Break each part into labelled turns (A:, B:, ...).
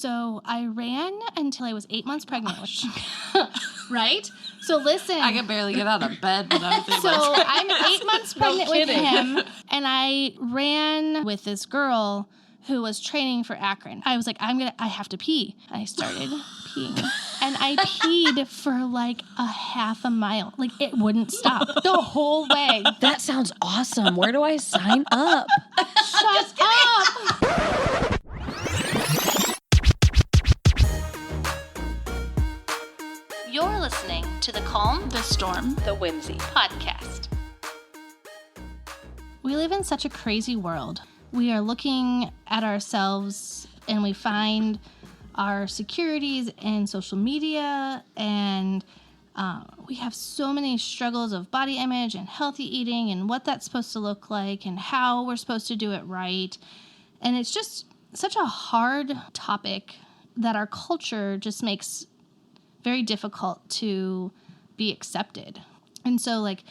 A: So I ran until I was 8 months pregnant. Right? So listen.
B: I could barely get out of bed when I was 8 months
A: So
B: pregnant.
A: I'm 8 months pregnant with him, and I ran with this girl who was training for Akron. I was like, I have to pee. And I started peeing. And I peed for like a half a mile. Like, it wouldn't stop the whole way.
C: That sounds awesome. Where do I sign up?
A: Shut up! You're listening to the Calm,
B: The Storm,
C: The Whimsy
A: podcast. We live in such a crazy world. We are looking at ourselves and we find our securities in social media, and we have so many struggles of body image and healthy eating and what that's supposed to look like and how we're supposed to do it right. And it's just such a hard topic that our culture just makes very difficult to be accepted. And so, like,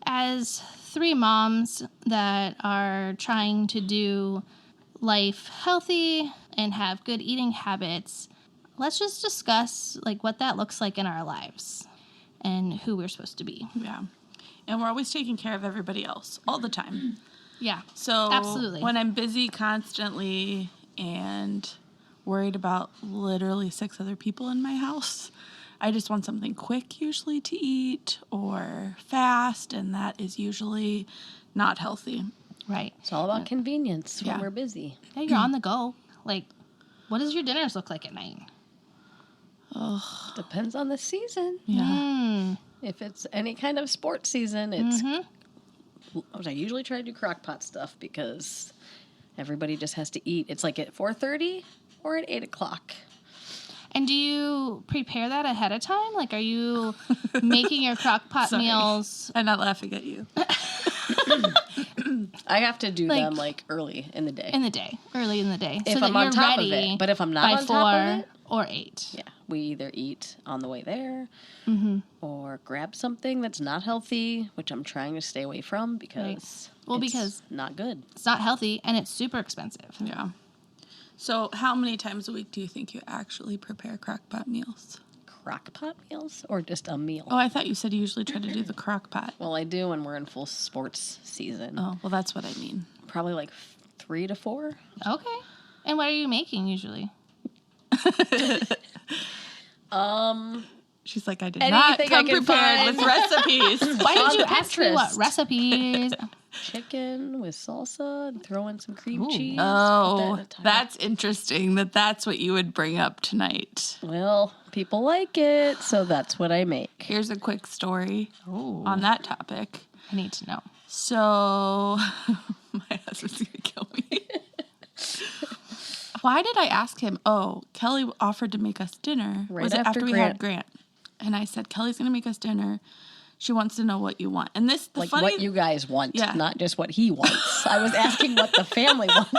A: as three moms that are trying to do life healthy and have good eating habits, let's just discuss like what that looks like in our lives and who we're supposed to be.
B: Yeah. And we're always taking care of everybody else all the time.
A: Yeah.
B: So
A: absolutely.
B: When I'm busy constantly and worried about literally 6 other people in my house, I just want something quick usually to eat or fast, and that is usually not healthy.
A: Right.
C: It's all about convenience when
B: Yeah.
C: we're busy.
A: Yeah, you're on the go. Like, what does your dinners look like at night?
C: Depends on the season.
B: Yeah.
C: If it's any kind of sports season, it's. I usually try to do crock pot stuff because everybody just has to eat. It's like at 4:30 or at 8 o'clock.
A: And do you prepare that ahead of time? Like, are you making your crock pot meals?
B: I'm not laughing at you.
C: I have to do
A: Like,
C: them like early in the day.
A: Early in the day.
C: If
A: so
C: I'm
A: that
C: on
A: you're
C: top
A: ready
C: of it. But if I'm not
A: by
C: on top of
A: 4
C: it,
A: or 8.
C: yeah, we either eat on the way there or grab something that's not healthy, which I'm trying to stay away from because
A: because
C: not good.
A: it's not healthy and it's super expensive.
B: Yeah. So how many times a week do you think you actually prepare crock pot meals?
C: Crock pot meals or just a meal?
B: Oh, I thought you said you usually try to do the crock pot.
C: Well, I do when we're in full sports season.
B: Oh, well, that's what I mean.
C: Probably like 3 to 4.
A: Okay. And what are you making usually?
B: She's like, I did
C: Anything
B: not
C: I
B: come
C: can
B: prepared
C: find.
B: with recipes.
A: Why
C: On
A: did you ask me what
C: Pinterest.
A: recipes?
C: Chicken with salsa and throw in some cream cheese. Put
B: Oh,
C: that in a tiny-
B: that's interesting that that's what you would bring up tonight.
C: Well, people like it, so that's what I make.
B: Here's a quick story on that topic.
A: I need to know.
B: So, my husband's going to kill me. Why did I ask him? Oh, Kelly offered to make us dinner.
C: Right
B: Was it
C: after
B: after we
C: Grant.
B: had Grant? And I said, Kelly's going to make us dinner. She wants to know what you want. And this, the
C: Like
B: funny...
C: what you guys want,
B: Yeah.
C: not just what he wants. I was asking what the family wants.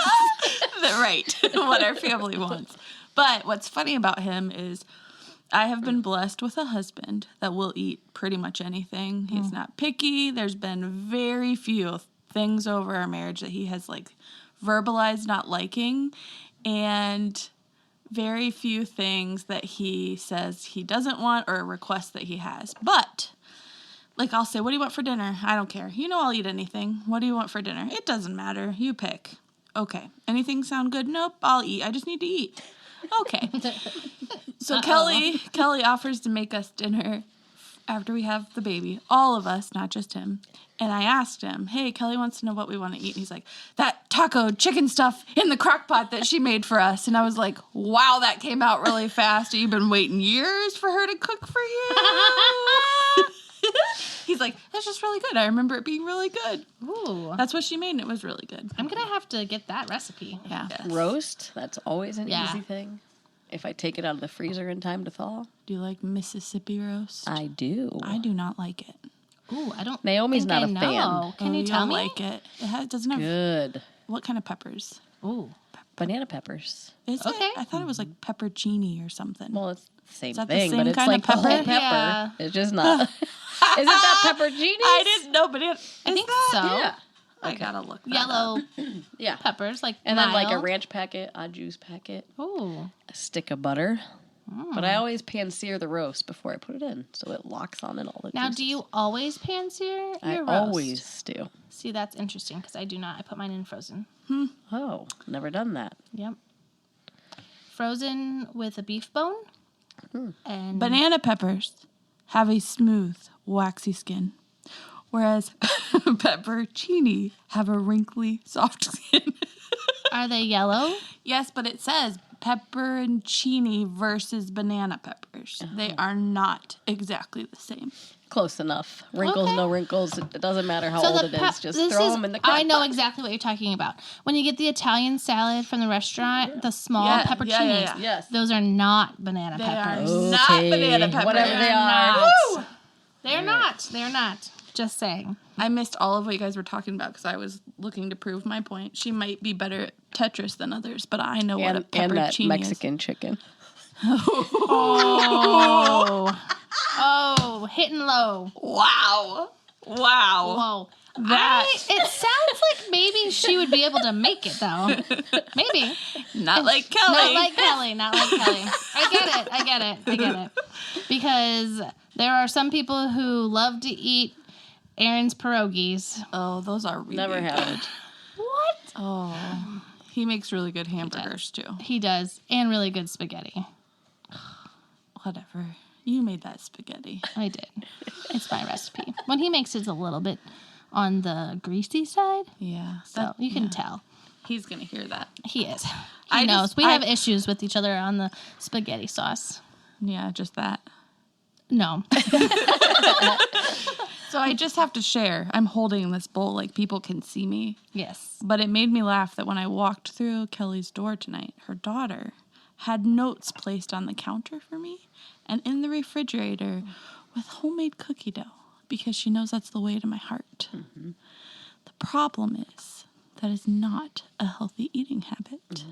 B: Right, what our family wants. But what's funny about him is I have been blessed with a husband that will eat pretty much anything. He's not picky. There's been very few things over our marriage that he has like verbalized not liking, and very few things that he says he doesn't want or requests that he has. But like, I'll say, what do you want for dinner? I don't care. You know I'll eat anything. What do you want for dinner? It doesn't matter. You pick. Okay. Anything sound good? Nope. I'll eat. I just need to eat. Okay. So Kelly offers to make us dinner after we have the baby. All of us, not just him. And I asked him, hey, Kelly wants to know what we want to eat. And he's like, that taco chicken stuff in the crock pot that she made for us. And I was like, wow, that came out really fast. You've been waiting years for her to cook for you? He's like, that's just really good. I remember it being really good.
A: Ooh.
B: That's what she made, and it was really good.
A: I'm going to have to get that recipe.
B: Yeah.
C: Roast, that's always an
A: Yeah.
C: easy thing. If I take it out of the freezer in time to thaw.
B: Do you like Mississippi roast?
C: I do.
B: I do not like it.
A: Ooh, I don't
C: Naomi's
A: think
C: not
A: I
C: a
A: know.
C: fan.
A: Can you
B: Oh,
A: tell
B: don't
A: me?
B: like it. It doesn't have...
C: Good.
B: What kind of peppers?
A: Ooh.
C: Banana peppers.
B: Is
A: Okay.
B: it? I thought it was like peppercini or something.
C: Well, it's the same
B: Is that the
C: thing,
B: same
C: but it's
B: kind of
C: like the whole
B: pepper?
C: pepper.
A: Yeah.
C: It's just not. Isn't that pepperoni?
B: I didn't know, but
A: I think so.
C: Yeah.
B: I gotta look that
A: Yellow
B: up.
C: Yeah.
A: peppers, like
C: And then like a
A: mild.
C: ranch packet, a juice packet,
A: Ooh.
C: a stick of butter. But I always pan-sear the roast before I put it in, so it locks on in all the
A: Now,
C: juices.
A: do you always pan-sear your
C: I
A: roast?
C: always do.
A: See, that's interesting because I do not. I put mine in frozen.
C: Oh, never done that.
A: Yep. Frozen with a beef bone. And
B: Banana peppers have a smooth, waxy skin, whereas pepperoncini have a wrinkly, soft skin.
A: are they yellow?
B: Yes, but it says pepperoncini versus banana peppers. They are not exactly the same.
C: Close enough. Wrinkles,
A: Okay.
C: no wrinkles. It doesn't matter how
A: So
C: old
A: the
C: it is. Just
A: this
C: throw
A: is-
C: them in the crock
A: I know
C: pot.
A: exactly what you're talking about. When you get the Italian salad from the restaurant, the small
B: Yeah,
A: pepperoncinis,
B: yeah.
C: Yes.
A: those are not banana
B: They
A: peppers.
B: are not
C: Okay,
B: banana peppers.
C: whatever they are.
A: not.
B: Woo!
A: They're not. They're not. Just saying.
B: I missed all of what you guys were talking about because I was looking to prove my point. She might be better at Tetris than others, but I know what a
C: And that
B: pepperoncini
C: Mexican chicken.
A: Oh, hitting low.
B: is. Wow.
A: Whoa. It sounds like maybe she would be able to make it though. Maybe.
B: Not like Kelly.
A: Not like Kelly. I get it. Because there are some people who love to eat Aaron's pierogies.
B: Oh, those are really
C: Never
B: good.
C: had it.
A: What?
B: Oh, he makes really good hamburgers too.
A: He does. And really good spaghetti.
B: Whatever. You made that spaghetti.
A: I did. It's my recipe. When he makes it's a little bit on the greasy side.
B: Yeah.
A: So you can tell.
B: He's going to hear that.
A: He is. He
B: I
A: knows.
B: just-
A: We
B: I-
A: have issues with each other on the spaghetti sauce.
B: Yeah, just that.
A: No.
B: So I just have to share. I'm holding this bowl like people can see me.
A: Yes.
B: But it made me laugh that when I walked through Kelly's door tonight, her daughter had notes placed on the counter for me and in the refrigerator with homemade cookie dough because she knows that's the way to my heart.
C: Mm-hmm.
B: The problem is that is not a healthy eating habit.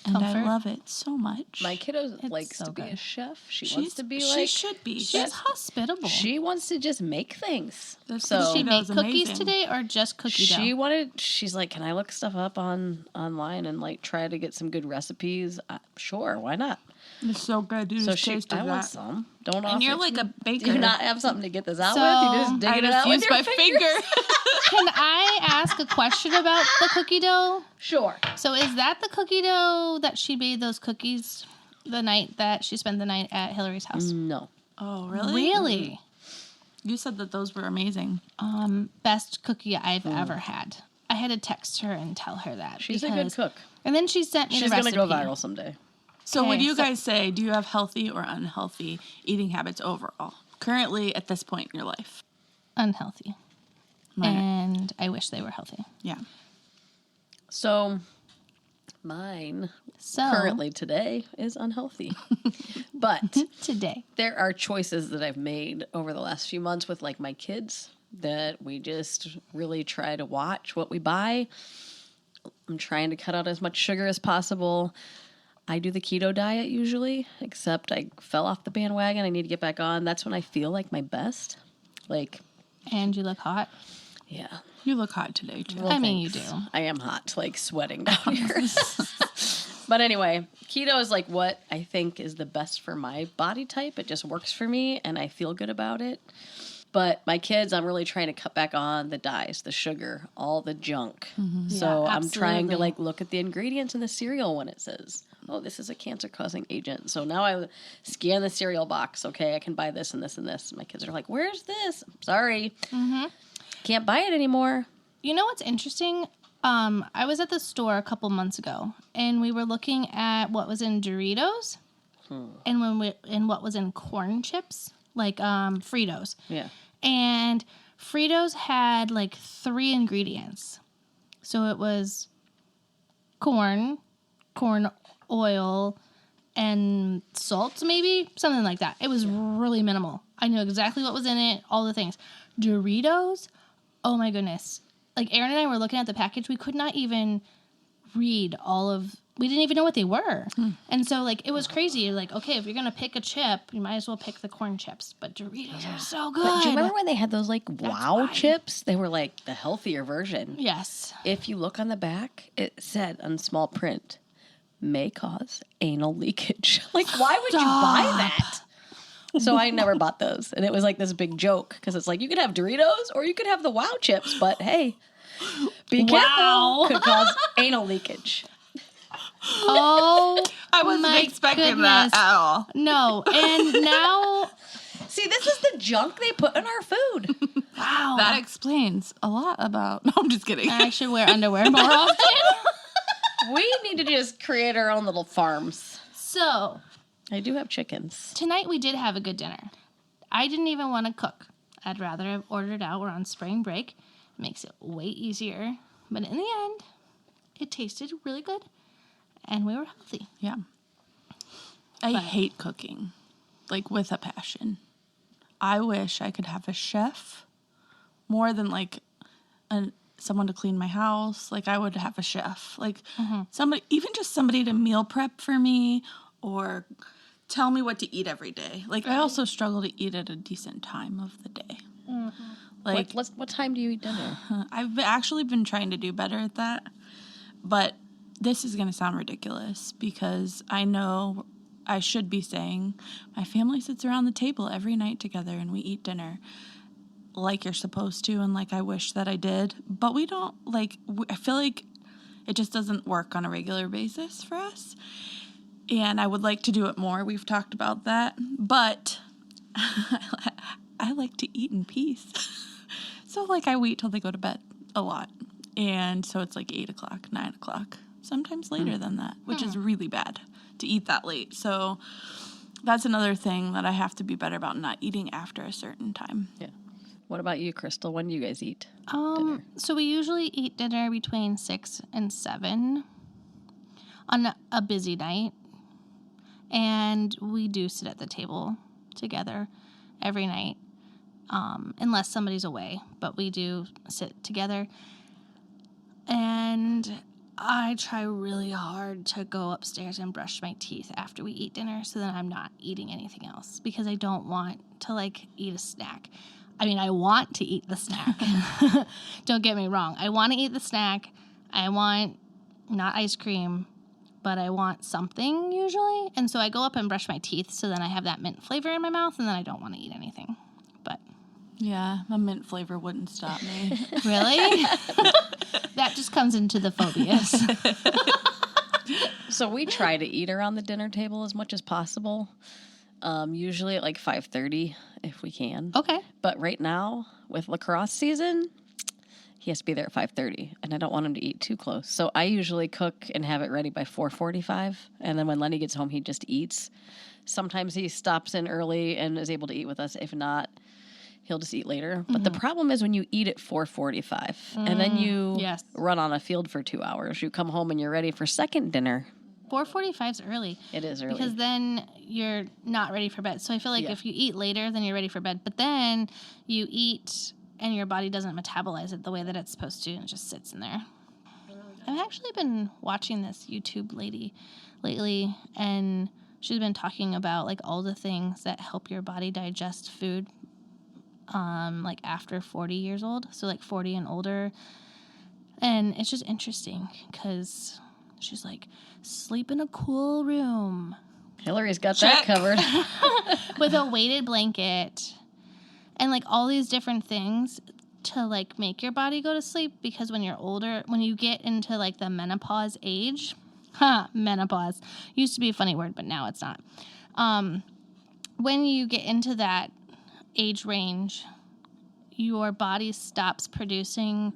B: And
A: Comfort.
B: I love it so much.
C: My kiddo
A: It's
C: likes
A: so
C: to be
A: good.
C: a chef. She
B: She's-
C: wants to be
B: she
C: like...
B: should be.
A: She's hospitable.
C: She wants to just make things.
B: That's
C: So
B: what
A: Did she
B: That
A: make
B: was
A: cookies
B: amazing.
A: today or just cookie dough?
C: She's like, can I look stuff up online and like try to get some good recipes? Sure, why not?
B: It's so good. You
C: So
B: just tasted
C: I want
B: that.
C: some. Don't offer
B: And you're
C: it
B: like
C: to
B: a
C: me.
B: baker.
C: Do you not have something to get this out
A: So,
C: with? You just
B: I
C: dig it
B: just
C: out with
B: used
C: your
B: my
C: fingers?
B: finger.
A: Can I ask a question about the cookie dough?
C: Sure.
A: So is that the cookie dough that she made those cookies the night that she spent the night at Hillary's house?
C: No.
B: Oh, really?
A: Really?
B: You said that those were amazing.
A: Best cookie I've ever had. I had to text her and tell her that.
C: She's a good
A: because-
C: cook.
A: And then she sent me
C: She's
A: the
C: going to
A: recipe.
C: go viral someday.
B: So
A: Okay,
B: would you
A: so-
B: guys say, do you have healthy or unhealthy eating habits overall? Currently, at this point in your life?
A: Unhealthy.
B: Mine are-
A: And I wish they were healthy.
B: yeah.
C: So mine
A: So
C: currently today is unhealthy. But
A: today.
C: there are choices that I've made over the last few months with like my kids that we just really try to watch what we buy. I'm trying to cut out as much sugar as possible. I do the keto diet usually, except I fell off the bandwagon. I need to get back on. That's when I feel like my best. Like,
A: And you look hot.
C: yeah.
B: You look hot today, too.
C: Well,
A: I mean, you
C: thanks.
A: do.
C: I am hot, like sweating down here. But anyway, keto is like what I think is the best for my body type. It just works for me and I feel good about it. But my kids, I'm really trying to cut back on the dyes, the sugar, all the junk. So
A: Yeah,
C: I'm trying to
A: absolutely.
C: like look at the ingredients in the cereal when it says, oh, this is a cancer causing agent. So now I scan the cereal box. Okay, I can buy this and this and this. My kids are like, where's this? Sorry. Can't buy it anymore.
A: You know what's interesting? I was at the store a couple months ago, and we were looking at what was in Doritos, and what was in corn chips, like Fritos.
C: Yeah.
A: And Fritos had like 3 ingredients. So it was corn oil, and salt, maybe? Something like that. It was really minimal. I knew exactly what was in it, all the things. Doritos, oh my goodness. Like, Aaron and I were looking at the package. We could not even read all of we didn't even know what they were. And so, like, it was crazy. Like, okay, if you're going to pick a chip, you might as well pick the corn chips. But Doritos are so good.
C: But do you remember when they had those, like, wow
A: why.
C: chips? They were, like, the healthier version.
A: Yes.
C: If you look on the back, it said on small print, may cause anal leakage. Like, why would you buy that? So I never bought those. And it was, like, this big joke. Because it's like, you could have Doritos or you could have the wow chips. But, hey, be careful. Could cause anal leakage.
A: Oh,
B: I wasn't expecting that at all.
A: No. And now,
C: See, this is the junk they put in our food.
A: wow.
B: That explains a lot about. No, I'm just kidding.
A: I should wear underwear more often.
C: We need to just create our own little farms.
A: So,
C: I do have chickens.
A: tonight we did have a good dinner. I didn't even want to cook. I'd rather have ordered out. We're on spring break. It makes it way easier. But in the end, it tasted really good. And we were healthy.
B: Yeah. I hate cooking, like with a passion. I wish I could have a chef more than like someone to clean my house. Like I would have a chef, like somebody, even just somebody to meal prep for me or tell me what to eat every day. Like I also struggle to eat at a decent time of the day. Like
C: What time do you eat dinner?
B: I've actually been trying to do better at that, but this is going to sound ridiculous because I know I should be saying my family sits around the table every night together and we eat dinner like you're supposed to and like I wish that I did. But we don't, like, I feel like it just doesn't work on a regular basis for us. And I would like to do it more. We've talked about that. But I like to eat in peace. So, like, I wait till they go to bed a lot. And so it's like 8 o'clock, 9 o'clock. Sometimes later than that, which is really bad to eat that late. So that's another thing that I have to be better about, not eating after a certain time.
C: Yeah. What about you, Crystal? When do you guys eat dinner?
A: So we usually eat dinner between 6 and 7 on a busy night. And we do sit at the table together every night, unless somebody's away. But we do sit together. And I try really hard to go upstairs and brush my teeth after we eat dinner so that I'm not eating anything else because I don't want to, like, eat a snack. I mean, I want to eat the snack. Don't get me wrong. I want to eat the snack. I want not ice cream, but I want something usually. And so I go up and brush my teeth so then I have that mint flavor in my mouth and then I don't want to eat anything. But
B: yeah, a mint flavor wouldn't stop me.
A: Really? That just comes into the phobias.
C: So we try to eat around the dinner table as much as possible. Usually at like 5:30 if we can.
A: Okay.
C: But right now with lacrosse season, he has to be there at 5:30, and I don't want him to eat too close. So I usually cook and have it ready by 4:45, and then when Lenny gets home, he just eats. Sometimes he stops in early and is able to eat with us. If not, he'll just eat later. But the problem is when you eat at 4:45 and then you run on a field for 2 hours, you come home and you're ready for second dinner.
A: 4:45 is early.
C: It is early.
A: Because then you're not ready for bed. So I feel like if you eat later, then you're ready for bed. But then you eat and your body doesn't metabolize it the way that it's supposed to and it just sits in there. I've actually been watching this YouTube lady lately, and she's been talking about like all the things that help your body digest food like after 40 years old. So like 40 and older. And it's just interesting because she's like, sleep in a cool room.
C: Hillary's got that covered.
A: With a weighted blanket. And like all these different things to like make your body go to sleep, because when you're older, when you get into like the menopause age, menopause used to be a funny word, but now it's not. When you get into that age range, your body stops producing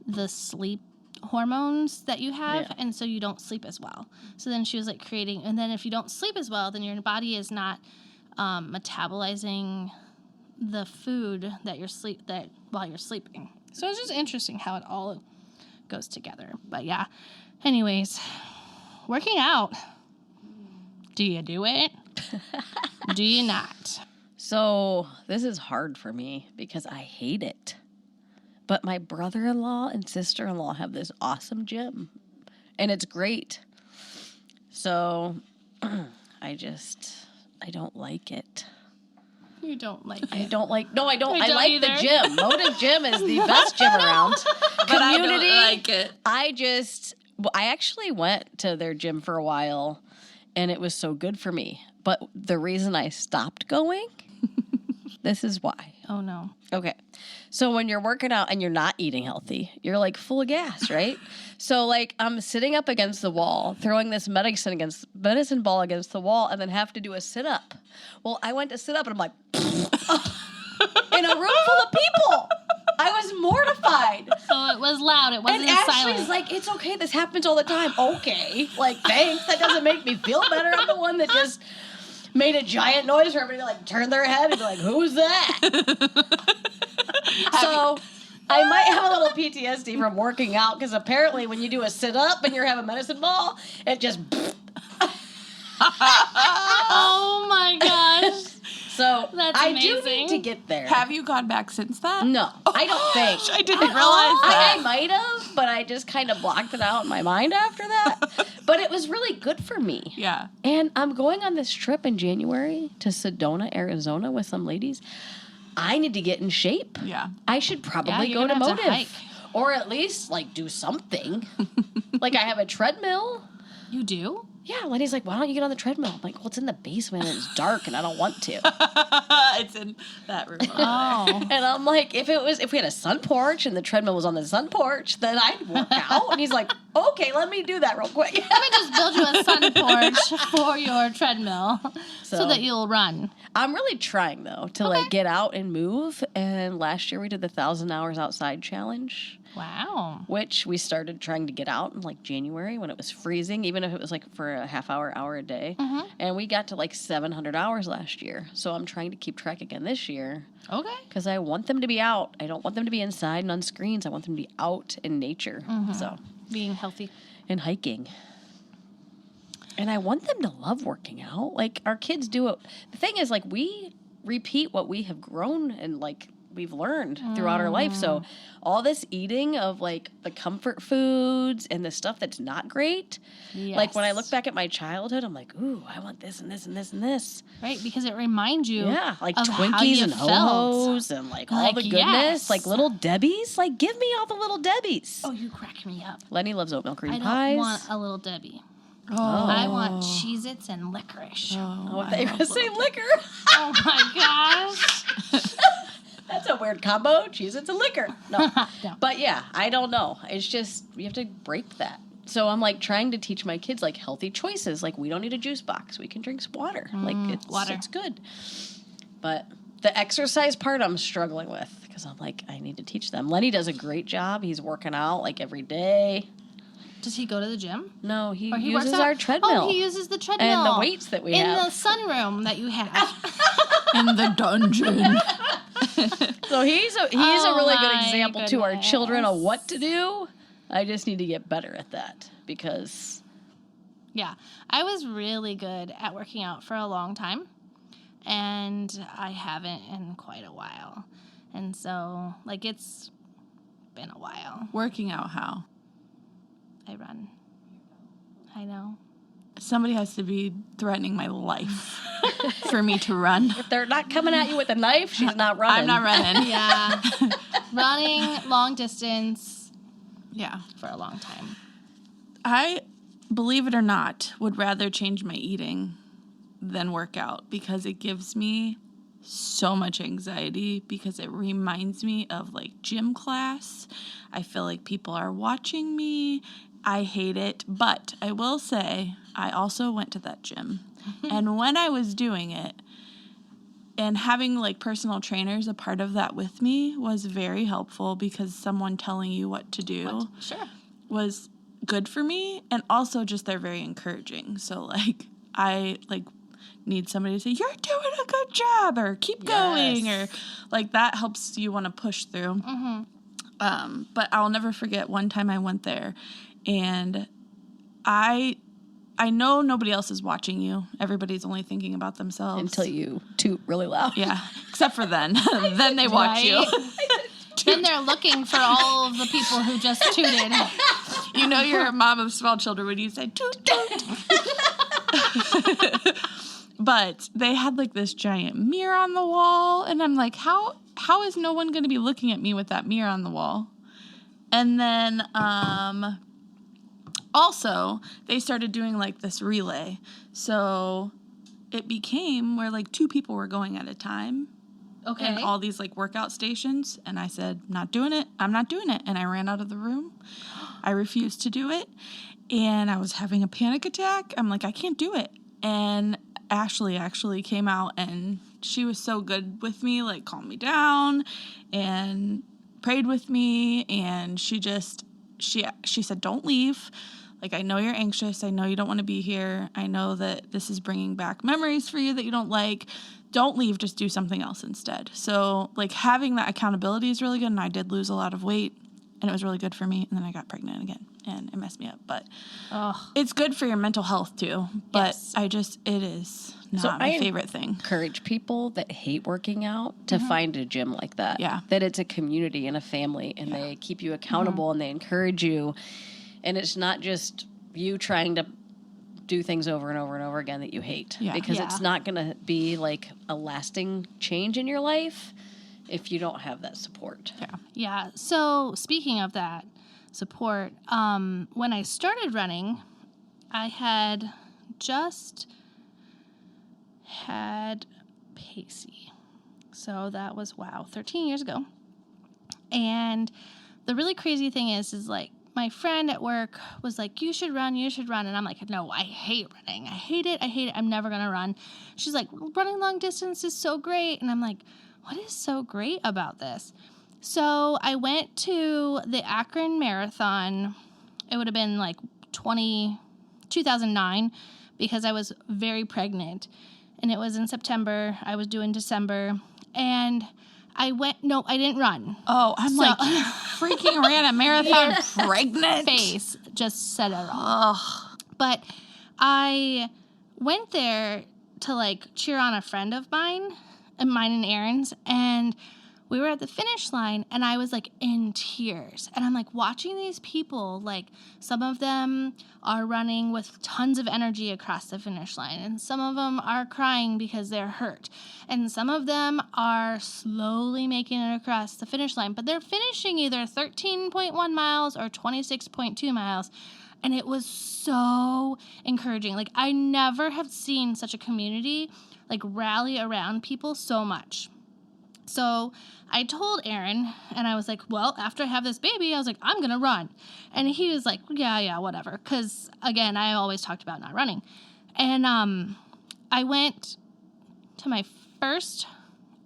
A: the sleep hormones that you have, and so you don't sleep as well. So then she was like creating, and then if you don't sleep as well, then your body is not metabolizing the food that while you're sleeping. So it's just interesting how it all goes together. But yeah, anyways, working out. Do you do it? Do you not?
C: So this is hard for me because I hate it. But my brother-in-law and sister-in-law have this awesome gym, and it's great. So I don't like it.
A: You don't like it.
C: I don't like. No, I don't.
A: I
C: I
A: don't
C: like
A: either.
C: the gym. Motive Gym is the best gym around.
B: But I don't like it.
C: I actually went to their gym for a while, and it was so good for me. But the reason I stopped going, this is why.
A: Oh, no.
C: Okay. So when you're working out and you're not eating healthy, you're like full of gas, right? So like I'm sitting up against the wall, throwing this medicine ball against the wall, and then have to do a sit up. Well, I went to sit up and I'm like, in a room full of people. I was mortified.
A: So it was loud. It wasn't
C: And Ashley's
A: silent.
C: like, it's okay. This happens all the time. Okay. Like, thanks. That doesn't make me feel better. I'm the one that just made a giant noise for everybody to like turn their head and be like, who's that? So I might have a little PTSD from working out because apparently when you do a sit up and you're having a medicine ball, it just.
A: Oh my gosh.
C: So
A: That's
C: I do
A: amazing.
C: need to get there.
B: Have you gone back since that?
C: No, I don't think.
B: I didn't realize that.
C: I might have, but I just kind of blocked it out in my mind after that. But it was really good for me.
B: Yeah.
C: And I'm going on this trip in January to Sedona, Arizona with some ladies. I need to get in shape.
B: Yeah.
C: I should
A: Yeah,
C: probably
A: you're
C: go to
A: gonna have to
C: Motive.
A: hike.
C: Or at least, like, do something. Like, I have a treadmill.
A: You do?
C: Yeah, Lenny's like, why don't you get on the treadmill? I'm like, well, it's in the basement and it's dark and I don't want to.
B: It's in that room.
A: Oh.
C: And I'm like, if we had a sun porch and the treadmill was on the sun porch, then I'd work out. And he's like, okay, let me do that real quick.
A: Let me just build you a sun porch for your treadmill so
C: So-
A: that you'll run.
C: I'm really trying, though, to, like, get out and move. And last year we did the 1,000 Hours Outside Challenge,
A: Wow.
C: which we started trying to get out in, like, January when it was freezing, even if it was, like, for a half hour a day.
A: Mm-hmm.
C: And we got to, like, 700 hours last year. So I'm trying to keep track again this year
A: Okay.
C: because I want them to be out. I don't want them to be inside and on screens. I want them to be out in nature. So,
A: Being healthy.
C: and hiking. And I want them to love working out. Like, our kids do it. The thing is, like, we repeat what we have grown and, like, we've learned throughout our life. So all this eating of, like, the comfort foods and the stuff that's not great. Like, when I look back at my childhood, I'm like, ooh, I want this and this and this and this.
A: Right, because it reminds you
C: Yeah, like
A: of how
C: Twinkies
A: you
C: and
A: felt.
C: Ho-Hos and, like, all
A: Like,
C: the goodness.
A: yes.
C: Like, Little Debbie's. Like, give me all the Little Debbie's.
A: Oh, you crack me up.
C: Lenny loves oatmeal cream
A: I don't
C: pies.
A: want a Little Debbie.
B: Oh.
A: I want Cheez-Its and licorice.
C: Oh, they were saying liquor.
A: Oh my gosh.
C: That's a weird combo. Cheez-Its and liquor. No.
A: No.
C: But yeah, I don't know. It's just, you have to break that. So I'm like trying to teach my kids like healthy choices. Like, we don't need a juice box. We can drink water. Like,
A: water.
C: it's good. But the exercise part I'm struggling with because I'm like, I need to teach them. Lenny does a great job. He's working out like every day.
A: Does he go to the gym?
C: No, he
A: Or he
C: uses
A: works out?
C: our treadmill.
A: Oh, he uses the treadmill.
C: and the weights that we
A: in
C: have.
A: the sunroom that you have.
B: In the dungeon.
C: So he's a
A: Oh
C: really good
A: my
C: example to our children of
A: goodness.
C: what to do. I just need to get better at that because
A: Yeah, I was really good at working out for a long time, and I haven't in quite a while. And so, like, it's been a while.
B: Working out how?
A: I run. I know.
B: Somebody has to be threatening my life for me to run.
C: if they're not coming at you with a knife, she's not running.
B: I'm not running.
A: Yeah, running long distance
B: Yeah.
A: for a long time.
B: I, believe it or not, would rather change my eating than work out because it gives me so much anxiety because it reminds me of like gym class. I feel like people are watching me. I hate it, but I will say I also went to that gym. And when I was doing it and having like personal trainers a part of that with me was very helpful because someone telling you what to do
A: Sure.
B: was good for me, and also just they're very encouraging. So like I like need somebody to say you're doing a good job or keep going or like that helps you want to push through. But I'll never forget one time I went there and I know nobody else is watching you. Everybody's only thinking about themselves
C: until you toot really loud.
B: yeah, except for then. Then they watch you.
A: Right? Then they're looking for all of the people who just tooted.
B: You know you're a mom of small children when you say toot toot. But they had like this giant mirror on the wall, and I'm like, how is no one going to be looking at me with that mirror on the wall? And then also they started doing like this relay. So it became where like 2 people were going at a time.
A: Okay.
B: And all these like workout stations, and I said, not doing it. I'm not doing it. And I ran out of the room. I refused to do it. And I was having a panic attack. I'm like, I can't do it. And Ashley actually came out, and she was so good with me, like calmed me down and prayed with me. And she said, don't leave. Like, I know you're anxious. I know you don't want to be here. I know that this is bringing back memories for you that you don't like. Don't leave. Just do something else instead. So, like, having that accountability is really good. And I did lose a lot of weight, and it was really good for me. And then I got pregnant again, and it messed me up. But it's good for your mental health, too. But yes. It is not my favorite thing.
C: Encourage people that hate working out to find a gym like that.
B: Yeah.
C: That it's a community and a family, and they keep you accountable and they encourage you. And it's not just you trying to do things over and over and over again that you hate.
B: Yeah.
C: Because it's not going to be like a lasting change in your life if you don't have that support.
B: Yeah.
A: Yeah. So speaking of that support, when I started running, I had just had Pacey. So that was, 13 years ago. And the really crazy thing is like, my friend at work was like, you should run. And I'm like, no, I hate running. I hate it. I'm never going to run. She's like, running long distance is so great. And I'm like, what is so great about this? So I went to the Akron Marathon. It would have been like 2009 because I was very pregnant. And it was in September. I was due in December. And I didn't run.
B: Oh, I'm like, you freaking ran a marathon pregnant?
A: Face just said it all. Ugh. But I went there to like cheer on a friend of mine and Aaron's, and we were at the finish line, and I was like in tears. And I'm like watching these people, like some of them are running with tons of energy across the finish line, and some of them are crying because they're hurt, and some of them are slowly making it across the finish line, but they're finishing either 13.1 miles or 26.2 miles. And it was so encouraging. Like, I never have seen such a community like rally around people so much. So I told Aaron, and I was like, well, after I have this baby, I was like, I'm going to run. And he was like, yeah, whatever. Because, again, I always talked about not running. And I went to my first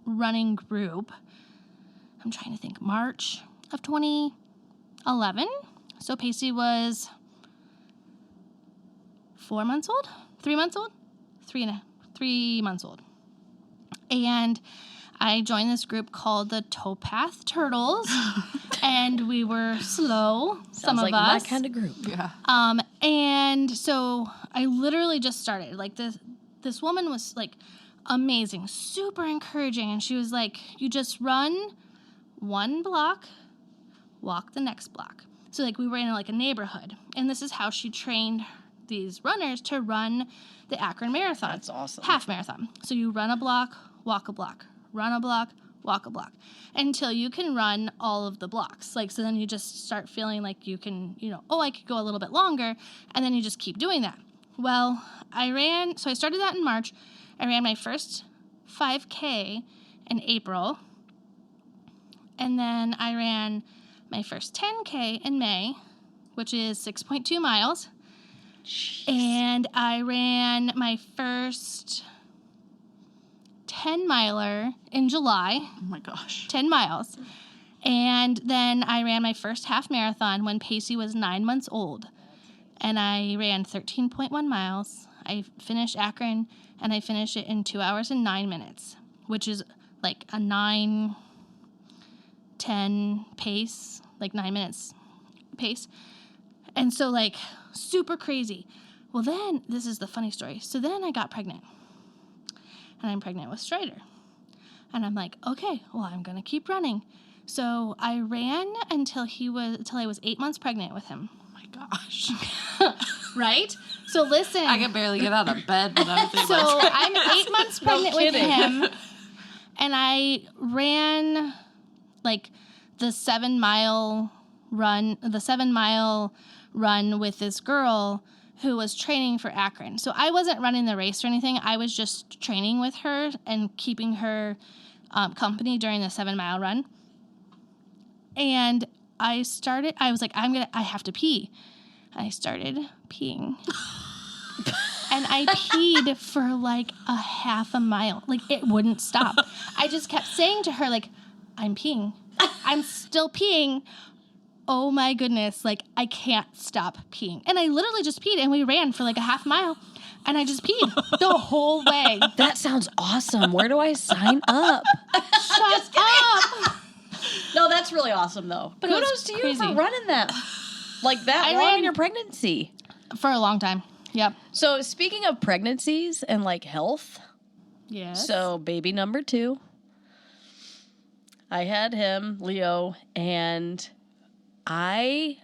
A: running group, I'm trying to think, March of 2011. So Pacey was 4 months old, 3 months old, 3 months old. And I joined this group called the Towpath Turtles, and we were slow, some of
C: like
A: us.
C: My kind of group.
B: Yeah.
A: And so I literally just started. Like this woman was like amazing, super encouraging, and she was like, "You just run one block, walk the next block." So like we were in like a neighborhood, and this is how she trained these runners to run the Akron Marathon.
C: That's awesome.
A: Half marathon. So you run a block, walk a block, run a block, walk a block, until you can run all of the blocks. Like, so then you just start feeling like you can, I could go a little bit longer, and then you just keep doing that. Well, I started that in March. I ran my first 5K in April, and then I ran my first 10K in May, which is 6.2 miles.
C: Jeez.
A: And I ran my first 10-miler in July.
B: Oh my gosh.
A: 10 miles. And then I ran my first half marathon when Pacey was 9 months old. And I ran 13.1 miles. I finished Akron, and I finished it in 2 hours and 9 minutes, which is like a 9-10 pace, like 9 minutes pace. And so, like, super crazy. Well, then, this is the funny story. So then I got pregnant. And I'm pregnant with Strider. And I'm like, okay, well, I'm going to keep running. So I ran until I was 8 months pregnant with him.
B: Oh my gosh.
A: Right? So listen.
B: I could barely get out of bed when I was in
A: So
B: my
A: I'm 8 months pregnant with him, and I ran like the 7 mile run with this girl who was training for Akron. So I wasn't running the race or anything. I was just training with her and keeping her company during the 7 mile run. And I was like, I have to pee. I started peeing. And I peed for like a half a mile. Like, it wouldn't stop. I just kept saying to her, like, I'm peeing. I'm still peeing. Oh my goodness. Like, I can't stop peeing. And I literally just peed, and we ran for like a half mile. And I just peed the whole way.
C: That sounds awesome. Where do I sign up?
A: Shut up.
C: No, that's really awesome, though.
A: But it was
C: kudos to you
A: crazy.
C: for running that like that
A: I
C: long
A: ran-
C: in your pregnancy.
A: For a long time. Yep.
C: So speaking of pregnancies and like health,
A: Yes.
C: so baby number 2, I had him, Leo, and I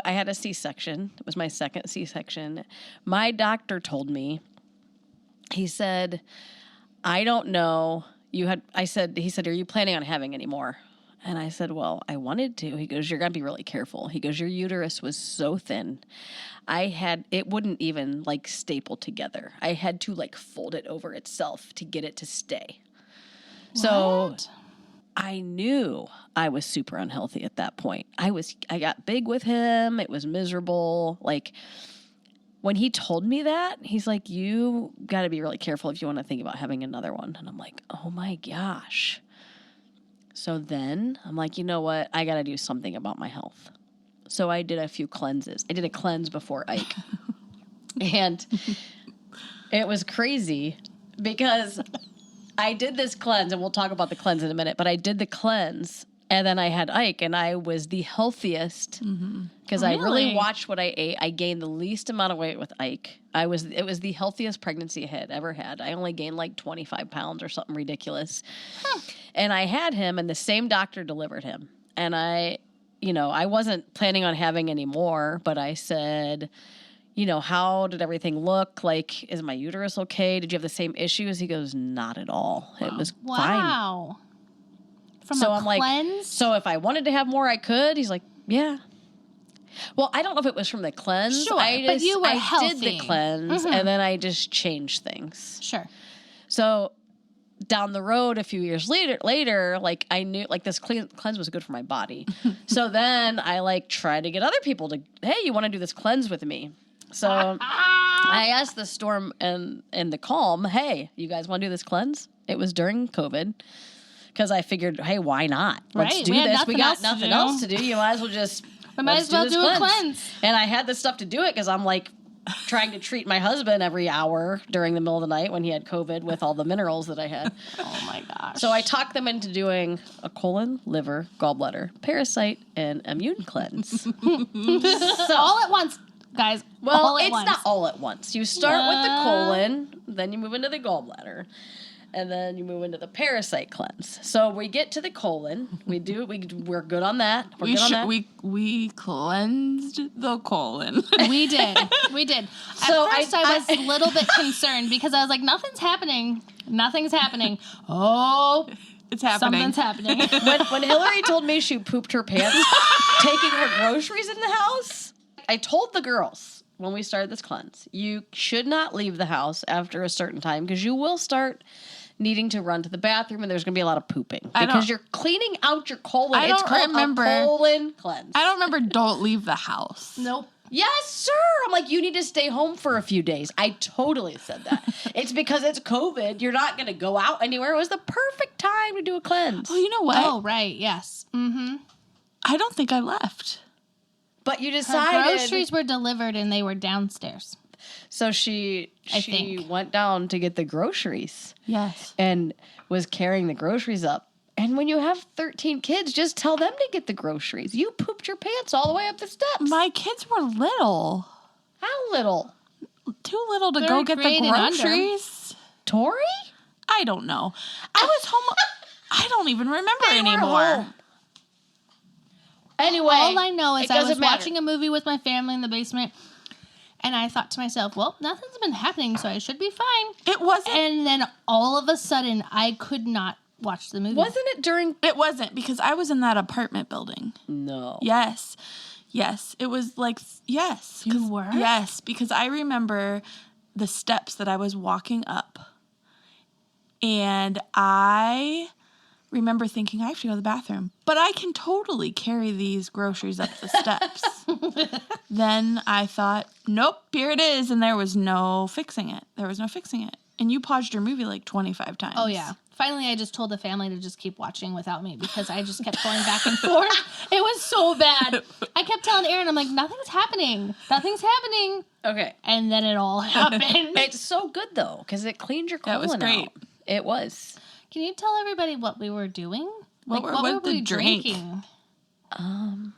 C: had a C-section. It was my second C-section. My doctor told me, he said, I don't know. He said, are you planning on having any more? And I said, well, I wanted to. He goes, you're going to be really careful. He goes, your uterus was so thin. It wouldn't even like staple together. I had to like fold it over itself to get it to stay. So
A: What?
C: I knew I was super unhealthy at that point. I got big with him. It was miserable. Like when he told me that, he's like, you got to be really careful if you want to think about having another one. And I'm like, oh my gosh. So then I'm like, you know what? I got to do something about my health. So I did a few cleanses. I did a cleanse before Ike. And it was crazy because I did this cleanse, and we'll talk about the cleanse in a minute, but I did the cleanse, and then I had Ike, and I was the healthiest because I really watched what I ate. I gained the least amount of weight with Ike. It was the healthiest pregnancy I had ever had. I only gained like 25 pounds or something ridiculous. And I had him, and the same doctor delivered him. And I wasn't planning on having any more, but I said, how did everything look? Like, is my uterus okay? Did you have the same issues? He goes, not at all. It was fine.
A: Wow. From
C: So
A: a
C: I'm like,
A: cleanse?
C: so if I wanted to have more, I could. He's like, yeah. Well, I don't know if it was from the cleanse.
A: Sure, but you were
C: I
A: healthy.
C: did the cleanse, and then I just changed things.
A: Sure.
C: So down the road, a few years later, like I knew, like this cleanse was good for my body. So then I like tried to get other people to, hey, you want to do this cleanse with me? So I asked the Storm and the Calm, hey, you guys want to do this cleanse? It was during COVID. Because I figured, hey, why not? Let's do this. We got nothing else to do. You might as well just
A: We might as well do a cleanse.
C: And I had the stuff to do it because I'm like trying to treat my husband every hour during the middle of the night when he had COVID with all the minerals that I had.
A: Oh my gosh.
C: So I talked them into doing a colon, liver, gallbladder, parasite, and immune cleanse. So
A: all at once, guys.
C: well,
A: all at
C: it's
A: once.
C: not all at once. You start with the colon, then you move into the gallbladder, and then you move into the parasite cleanse. So we get to the colon. We're good on that.
B: We cleansed the colon.
A: We did. At first, I was a little bit concerned because I was like, nothing's happening. Oh,
B: It's happening.
A: something's happening.
C: When Hillary told me she pooped her pants taking her groceries in the house, I told the girls when we started this cleanse, you should not leave the house after a certain time because you will start needing to run to the bathroom and there's going to be a lot of pooping because you're cleaning out your colon.
B: I don't
C: it's called
B: remember-
C: a colon cleanse.
B: I don't remember don't leave the house.
A: Nope.
C: Yes, sir. I'm like, you need to stay home for a few days. I totally said that. It's because it's COVID. You're not going to go out anywhere. It was the perfect time to do a cleanse.
B: Oh, you know what?
A: Oh, right. Yes. Mm-hmm.
B: I don't think I left.
C: But you
A: Her
C: decided.
A: groceries were delivered and they were downstairs.
C: So she
A: think.
C: went down to get the groceries
B: Yes.
C: and was carrying the groceries up. And when you have 13 kids, just tell them to get the groceries. You pooped your pants all the way up the steps.
B: My kids were little.
C: How little?
B: Too little to
A: Third
B: go get the
A: grade and under.
B: groceries.
C: Tori?
B: I don't know. I was home. I don't even remember
C: They were
B: anymore.
C: home. Anyway.
A: All I know is
C: it
A: I was
C: doesn't matter.
A: watching a movie with my family in the basement, And I thought to myself, well, nothing's been happening, so I should be fine.
B: It wasn't.
A: And then all of a sudden, I could not watch the movie.
C: Wasn't it during?
B: It wasn't, because I was in that apartment building.
C: No.
B: Yes. Yes. It was like, yes.
A: You were?
B: Yes, because I remember the steps that I was walking up. And I remember thinking, I have to go to the bathroom. But I can totally carry these groceries up the steps. Then I thought, nope, here it is. And there was no fixing it. And you paused your movie like 25 times.
A: Oh, yeah. Finally, I just told the family to just keep watching without me because I just kept going back and forth. It was so bad. I kept telling Aaron, I'm like, nothing's happening.
C: Okay.
A: And then it all happened.
C: It's so good, though, because it cleaned your colon
B: That was great.
C: out. It was.
A: Can you tell everybody what we were doing?
B: What were
A: we
B: the drink?
A: drinking?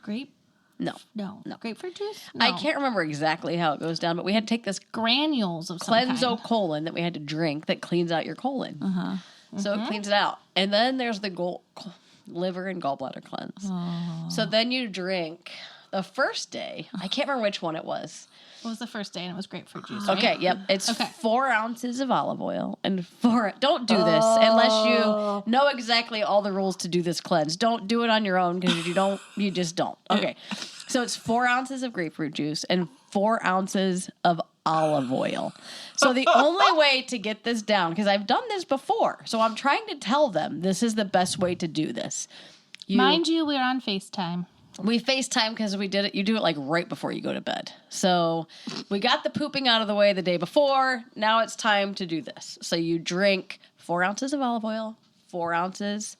A: Grape?
C: No.
A: No. Grapefruit juice?
C: I
A: No.
C: can't remember exactly how it goes down, but we had to take this
A: Granules of some kind.
C: cleanso-colon that we had to drink that cleans out your colon. So it cleans it out. And then there's the liver and gallbladder cleanse.
A: Oh.
C: So then you drink the first day. I can't remember which one it was.
A: What was the first day? And it was grapefruit juice, right?
C: Okay, yep. It's
A: Okay.
C: 4 ounces of olive oil and 4... Don't do this unless you know exactly all the rules to do this cleanse. Don't do it on your own because you just don't. Okay. So it's 4 ounces of grapefruit juice and 4 ounces of olive oil. So the only way to get this down, because I've done this before, so I'm trying to tell them this is the best way to do this.
A: Mind you, we're on FaceTime.
C: We FaceTime because we did it. You do it like right before you go to bed. So we got the pooping out of the way the day before. Now it's time to do this. So you drink 4 ounces of olive oil, 4 ounces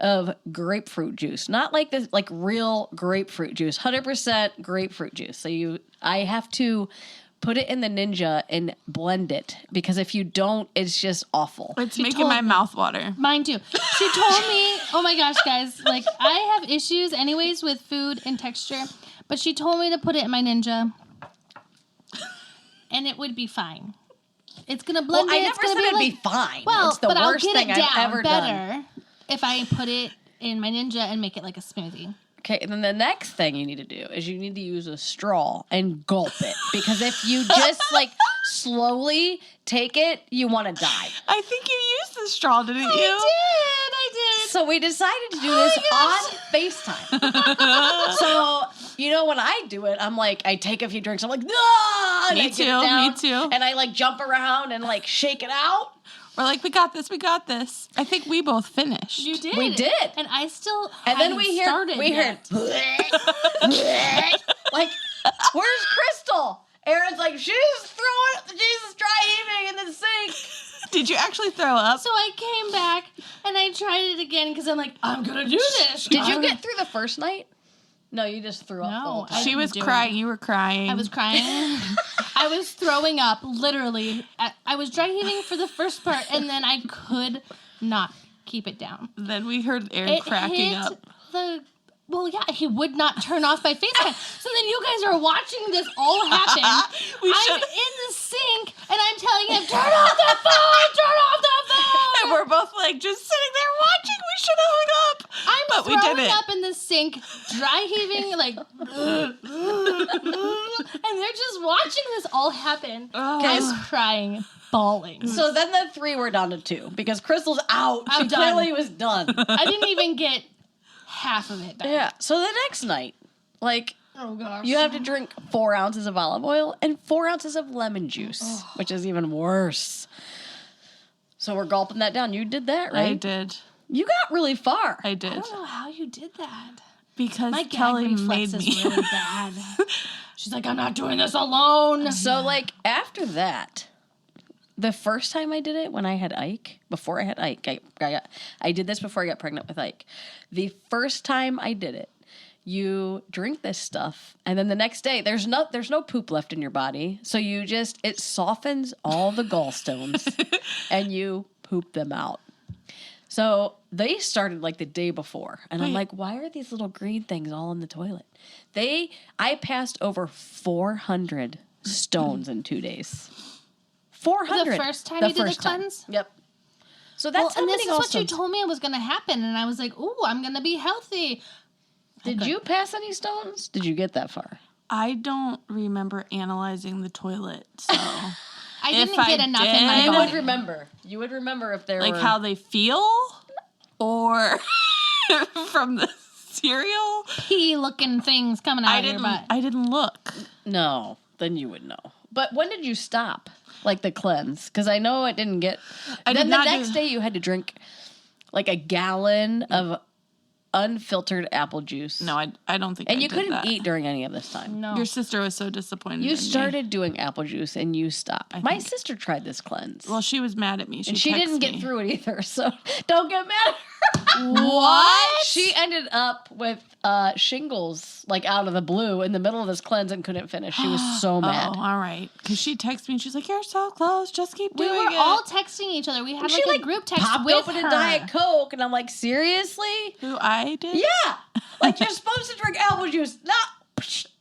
C: of grapefruit juice. Not like this, like real grapefruit juice. 100% grapefruit juice. So I have to put it in the Ninja and blend it because if you don't, it's just awful.
B: It's making my mouth water.
A: Mine too. She told me, oh my gosh, guys, like I have issues anyways with food and texture, but she told me to put it in my Ninja and it would be fine. It's going to blend
C: Well, I
A: it.
C: never said it'd be fine.
A: Well,
C: It's the
A: but
C: worst
A: I'll get
C: thing
A: it down
C: I've ever
A: better
C: done.
A: if I put it in my Ninja and make it like a smoothie.
C: Okay, and then the next thing you need to do is you need to use a straw and gulp it. Because if you just like slowly take it, you want to die.
B: I think you used the straw, didn't you?
A: I did.
C: So we decided to do this on FaceTime. So, you know, when I do it, I'm like, I take a few drinks. I'm like, ah! And
B: Me
C: I get it
B: too,
C: down,
B: me too.
C: And I like jump around and like shake it out.
B: We're like, we got this. I think we both finished.
A: You did.
C: We did.
A: And I still
C: And then we hear,
A: started yet.
C: like, where's Crystal? Aaron's like, she's dry heaving in the sink.
B: Did you actually throw up?
A: So I came back and I tried it again because I'm like, I'm going to do this.
C: Did you get through the first night? No, you just threw up the whole
A: No,
C: time.
B: She was
A: do it.
B: crying. You were crying.
A: I was crying. I was throwing up, literally. I was dry heaving for the first part, and then I could not keep it down.
B: Then we heard Aaron
A: It
B: cracking
A: hit
B: up.
A: Well, yeah, he would not turn off my FaceTime. So then you guys are watching this all happen. I'm in the sink, and I'm telling him, turn off the phone!
B: And we're both like just sitting there watching. We should have hung up.
A: I'm
B: But we
A: throwing
B: didn't.
A: up in the sink, dry heaving, like, and they're just watching this all happen.
B: Oh.
A: I'm crying, bawling.
C: So then the 3 were down to 2 because Crystal's out.
A: I'm
C: She
A: done.
C: clearly was done.
A: I didn't even get half of it done.
C: Yeah. So the next night, like,
A: Oh, gosh.
C: you have to drink 4 ounces of olive oil and 4 ounces of lemon juice, which is even worse. So we're gulping that down. You did that, right?
B: I did.
C: You got really far.
B: I
A: I
B: did.
A: don't know how you did that.
B: Because
A: My gag
B: Kelly
A: reflex
B: made
A: is
B: me.
A: really bad. She's like, I'm not doing this alone.
C: So, like, after that, the first time I did it, when I had Ike, before I had Ike, I did this before I got pregnant with Ike. The first time I did it, you drink this stuff, and then the next day, there's no poop left in your body, so it softens all the gallstones, and you poop them out. So they started like the day before, and I'm like, why are these little green things all in the toilet? I passed over 400 stones in 2 days. 400.
A: The first time you did the
C: first time.
A: cleanse?
C: Yep. So that's how
A: and this
C: many
A: is what you
C: gallstones.
A: told me was going to happen, and I was like, ooh, I'm going to be healthy.
C: Did you pass any stones? Did you get that far?
B: I don't remember analyzing the toilet, so
A: I
B: If
A: didn't get
B: I
A: enough in
B: did-
A: my
C: You would
A: body.
C: remember. You would remember if there
B: like
C: were...
B: how they feel, or from the cereal.
A: Pea looking things coming out of your butt.
B: I didn't look.
C: No, then you would know. But when did you stop? Like the cleanse? Because I know it didn't get...
B: I
C: then
B: did
C: the
B: not
C: next day you had to drink like a gallon of unfiltered apple juice.
B: No, I don't think.
C: And
B: I
C: you
B: did
C: couldn't
B: that.
C: eat during any of this time.
A: No.
B: Your sister was so disappointed.
C: You
B: in me.
C: started doing apple juice and you stopped. My
B: think-
C: sister tried this cleanse.
B: Well, she was mad at me.
C: and she didn't
B: texted
C: get
B: me.
C: through it either, so don't get mad at her.
A: What?
C: She ended up with shingles, like out of the blue, in the middle of this cleanse and couldn't finish. She was so mad.
B: Oh, all right. Because she texted me and she's like, "You're so close. Just keep
A: We
B: doing
A: were
B: it."
A: all texting each other. We had
C: She
A: like a group text
C: popped
A: with
C: open
A: her.
C: a Diet Coke, and I'm like, seriously?
B: Who I did?
C: Yeah, like you're supposed to drink apple juice, not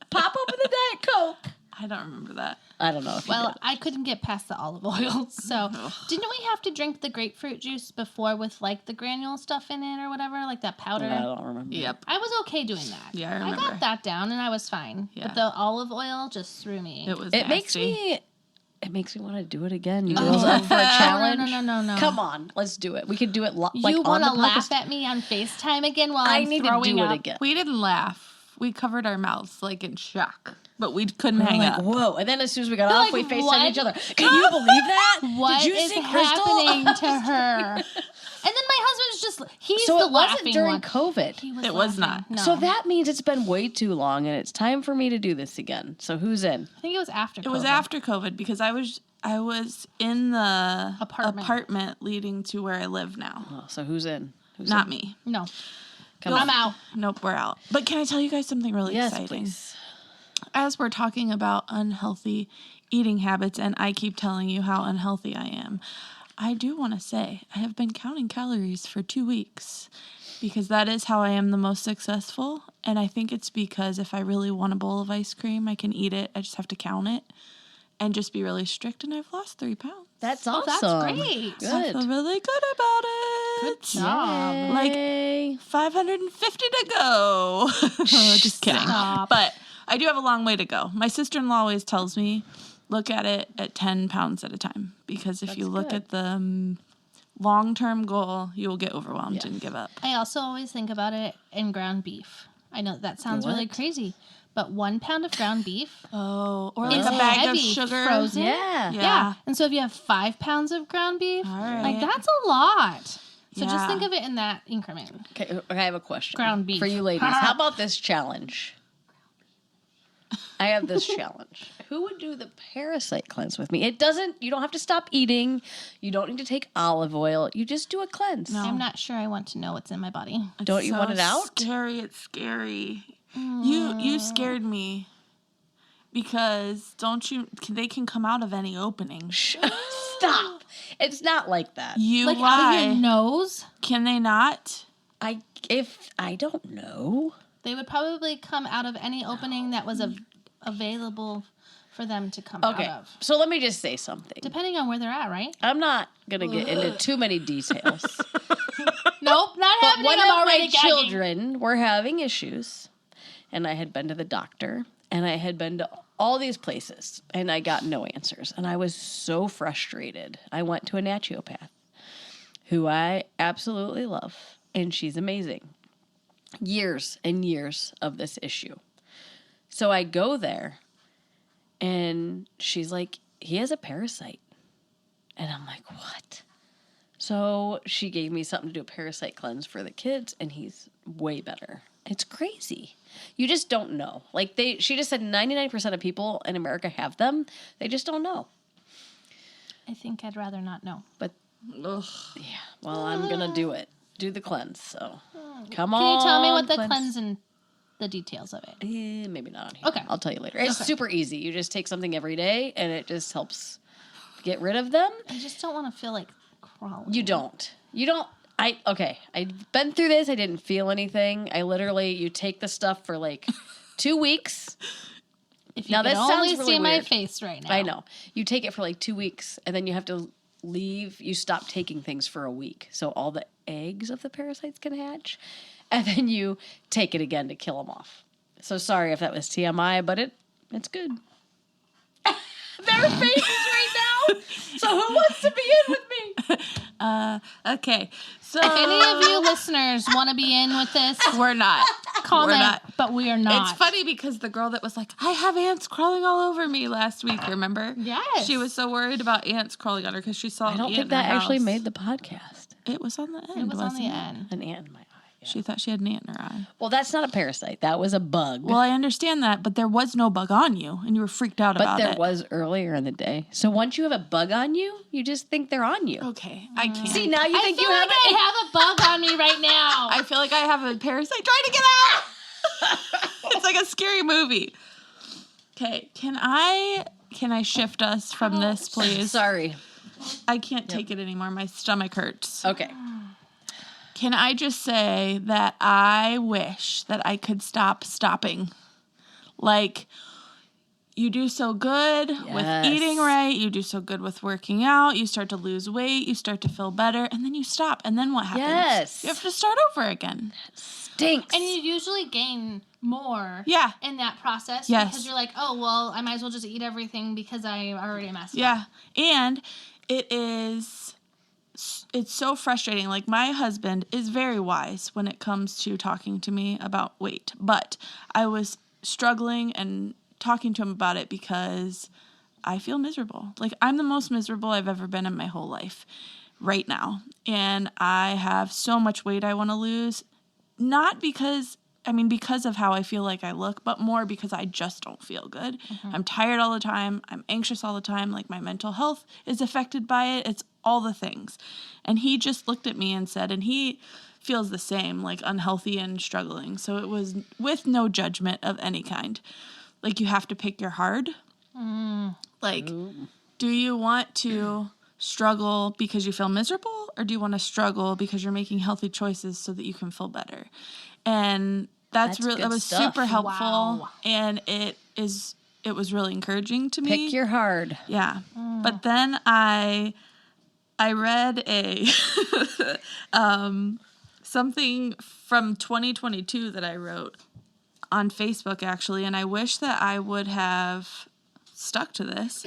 C: pop open the Diet Coke.
B: I don't remember that.
C: I don't know. If you
A: Well,
C: did.
A: I couldn't get past the olive oil, so didn't we have to drink the grapefruit juice before with like the granule stuff in it or whatever, like that powder?
C: I don't remember.
B: Yep.
A: I was okay doing that.
B: Yeah, I remember.
A: got that down and I was fine.
B: Yeah.
A: But the olive oil just threw me.
B: It was.
C: It
B: nasty.
C: makes me want to do it again. You girls up for a challenge?
A: No.
C: Come on, let's do it. We could do it like
A: You
C: on
A: want
C: the
A: to laugh
C: podcast.
A: at me on FaceTime again while
C: I
A: I'm
C: need to
A: throwing
C: do
A: up?
C: it again.
B: We didn't laugh. We covered our mouths like in shock, but we couldn't hang
C: like,
B: up.
C: whoa. And then as soon as we got
A: You're
C: off,
A: like,
C: we FaceTimed
A: what?
C: each other. Can you believe that?
A: What
C: Did you
A: is
C: see Crystal?
A: happening to her? And then my husband's just—he's
C: So
A: the
C: it wasn't
A: laughing
C: during
A: one.
C: COVID.
A: He was
B: It was
A: laughing.
B: not.
A: No.
C: So that means it's been way too long, and it's time for me to do this again. So who's in?
A: I think it was after.
B: It was after COVID because I was in the
A: Apartment.
B: leading to where I live now.
C: Oh, so who's in? Who's
B: Not
C: in?
B: me.
A: No,
C: Come
A: I'm
C: on.
A: out.
B: Nope, we're out. But can I tell you guys something really
C: Yes,
B: exciting?
C: please.
B: As we're talking about unhealthy eating habits, and I keep telling you how unhealthy I am, I do want to say I have been counting calories for 2 weeks because that is how I am the most successful. And I think it's because if I really want a bowl of ice cream, I can eat it. I just have to count it and just be really strict. And I've lost 3 pounds.
C: That's
A: Oh,
C: awesome.
A: that's great.
B: I feel
C: Good.
B: really good about it.
A: Good job.
B: Like
C: Yay.
B: 550 to go. Just kidding.
A: Stop.
B: But I do have a long way to go. My sister-in-law always tells me, look at it at 10 pounds at a time. Because if you look
C: good.
B: at the long-term goal, you will get overwhelmed
C: Yes.
B: and give up.
A: I also always think about it in ground beef. I know that sounds really
C: What?
A: crazy, but 1 pound of ground beef
B: Oh, or
A: is
B: like a bag of
A: heavy,
B: sugar.
A: frozen.
C: Yeah.
A: Yeah. And so if you have 5 pounds of ground beef,
B: All right.
A: like that's a lot. So just
B: Yeah.
A: think of it in that increment.
C: Okay, I have a question.
A: Ground beef.
C: For you ladies. How about this challenge? I have this challenge. Who would do the parasite cleanse with me? You don't have to stop eating. You don't need to take olive oil. You just do a cleanse.
B: No.
A: I'm not sure I want to know what's in my body.
C: Don't you want it out?
B: Scary. It's scary. You scared me because they can come out of any opening.
C: Stop. It's not like that.
B: You
A: Like out
B: lie.
A: of your nose,
B: Can they not?
C: I don't know.
A: they would probably come out of any opening that was available for them to come
C: Okay.
A: out of.
C: So let me just say something.
A: Depending on where they're at, right?
C: I'm not going to get into too many details.
A: Nope, not
C: But
A: happening.
C: one
A: I'm
C: of
A: already
C: my
A: gagging.
C: children were having issues, and I had been to the doctor, and I had been to all these places, and I got no answers. And I was so frustrated. I went to a naturopath, who I absolutely love, and she's amazing. Years and years of this issue. So I go there, and she's like, he has a parasite. And I'm like, what? So she gave me something to do a parasite cleanse for the kids, and he's way better. It's crazy. You just don't know. Like she just said 99% of people in America have them. They just don't know.
A: I think I'd rather not know.
C: But
B: Ugh.
C: yeah, well, I'm going to do it. Do the cleanse. So come on.
A: Can you tell me what the cleanse and the details of it?
C: Maybe not on here.
A: Okay.
C: I'll tell you later. It's super easy. You just take something every day, and it just helps get rid of them.
A: I just don't want to feel like crawling.
C: You don't. I've been through this. I didn't feel anything. You take the stuff for like 2 weeks.
A: If you
C: Now,
A: could
C: this
A: only
C: sounds really
A: see my
C: weird.
A: face right now.
C: I know. You take it for like 2 weeks, and then you have to leave. You stop taking things for a week, so all the eggs of the parasites can hatch, and then you take it again to kill them off. So sorry if that was TMI, but It's good. Their faces right now. So who wants to be in with me?
B: Okay. So
A: If any of you listeners want to be in with this,
B: we're not.
A: comment,
B: We're not.
A: but we are not.
B: It's funny because the girl that was like, I have ants crawling all over me last week, remember?
A: Yes.
B: She was so worried about ants crawling on her because she saw
C: I
B: an
C: don't
B: ant
C: think
B: in
C: that
B: her
C: actually
B: house.
C: made the podcast.
B: It was on the end.
A: It was on the
B: wasn't it?
A: end.
C: An ant in my eye. Yeah.
B: She thought she had an ant in her eye.
C: Well, that's not a parasite. That was a bug.
B: Well, I understand that, but there was no bug on you, and you were freaked out
C: but
B: about
C: there
B: it.
C: was earlier in the day. So once you have a bug on you, you just think they're on you.
B: Okay, I can't.
C: See, now you
A: I
C: think
A: feel
C: you
A: like
C: have
A: I have a bug on me right now.
B: I feel like I have a parasite trying to get out. It's like a scary movie. Okay, can I shift us from this, please?
C: Sorry.
B: I can't take it anymore. My stomach hurts.
C: Okay.
B: Can I just say that I wish that I could stop stopping? Like, you do so good with
C: Yes.
B: eating right. You do so good with working out. You start to lose weight. You start to feel better. And then you stop. And then what happens?
C: Yes.
B: You have to start over again.
C: Stinks.
A: And you usually gain more
B: Yeah.
A: in that process
B: Yes.
A: because you're like, oh, well, I might as well just eat everything because I already messed up.
B: Yeah. And it's so frustrating. Like, my husband is very wise when it comes to talking to me about weight, but I was struggling and talking to him about it because I feel miserable. Like, I'm the most miserable I've ever been in my whole life right now. And I have so much weight I want to lose, not because of how I feel like I look, but more because I just don't feel good. I'm tired all the time. I'm anxious all the time. Like, my mental health is affected by it. It's all the things. And he just looked at me and said, and he feels the same, like, unhealthy and struggling. So it was with no judgment of any kind. Like, you have to pick your hard. Like, do you want to struggle because you feel miserable, or do you want to struggle because you're making healthy choices so that you can feel better? And that
C: good
B: was
C: stuff.
B: super helpful.
A: Wow.
B: And it was really encouraging to me.
C: Pick your hard.
B: Yeah. But then I read a something from 2022 that I wrote on Facebook, actually, and I wish that I would have stuck to this.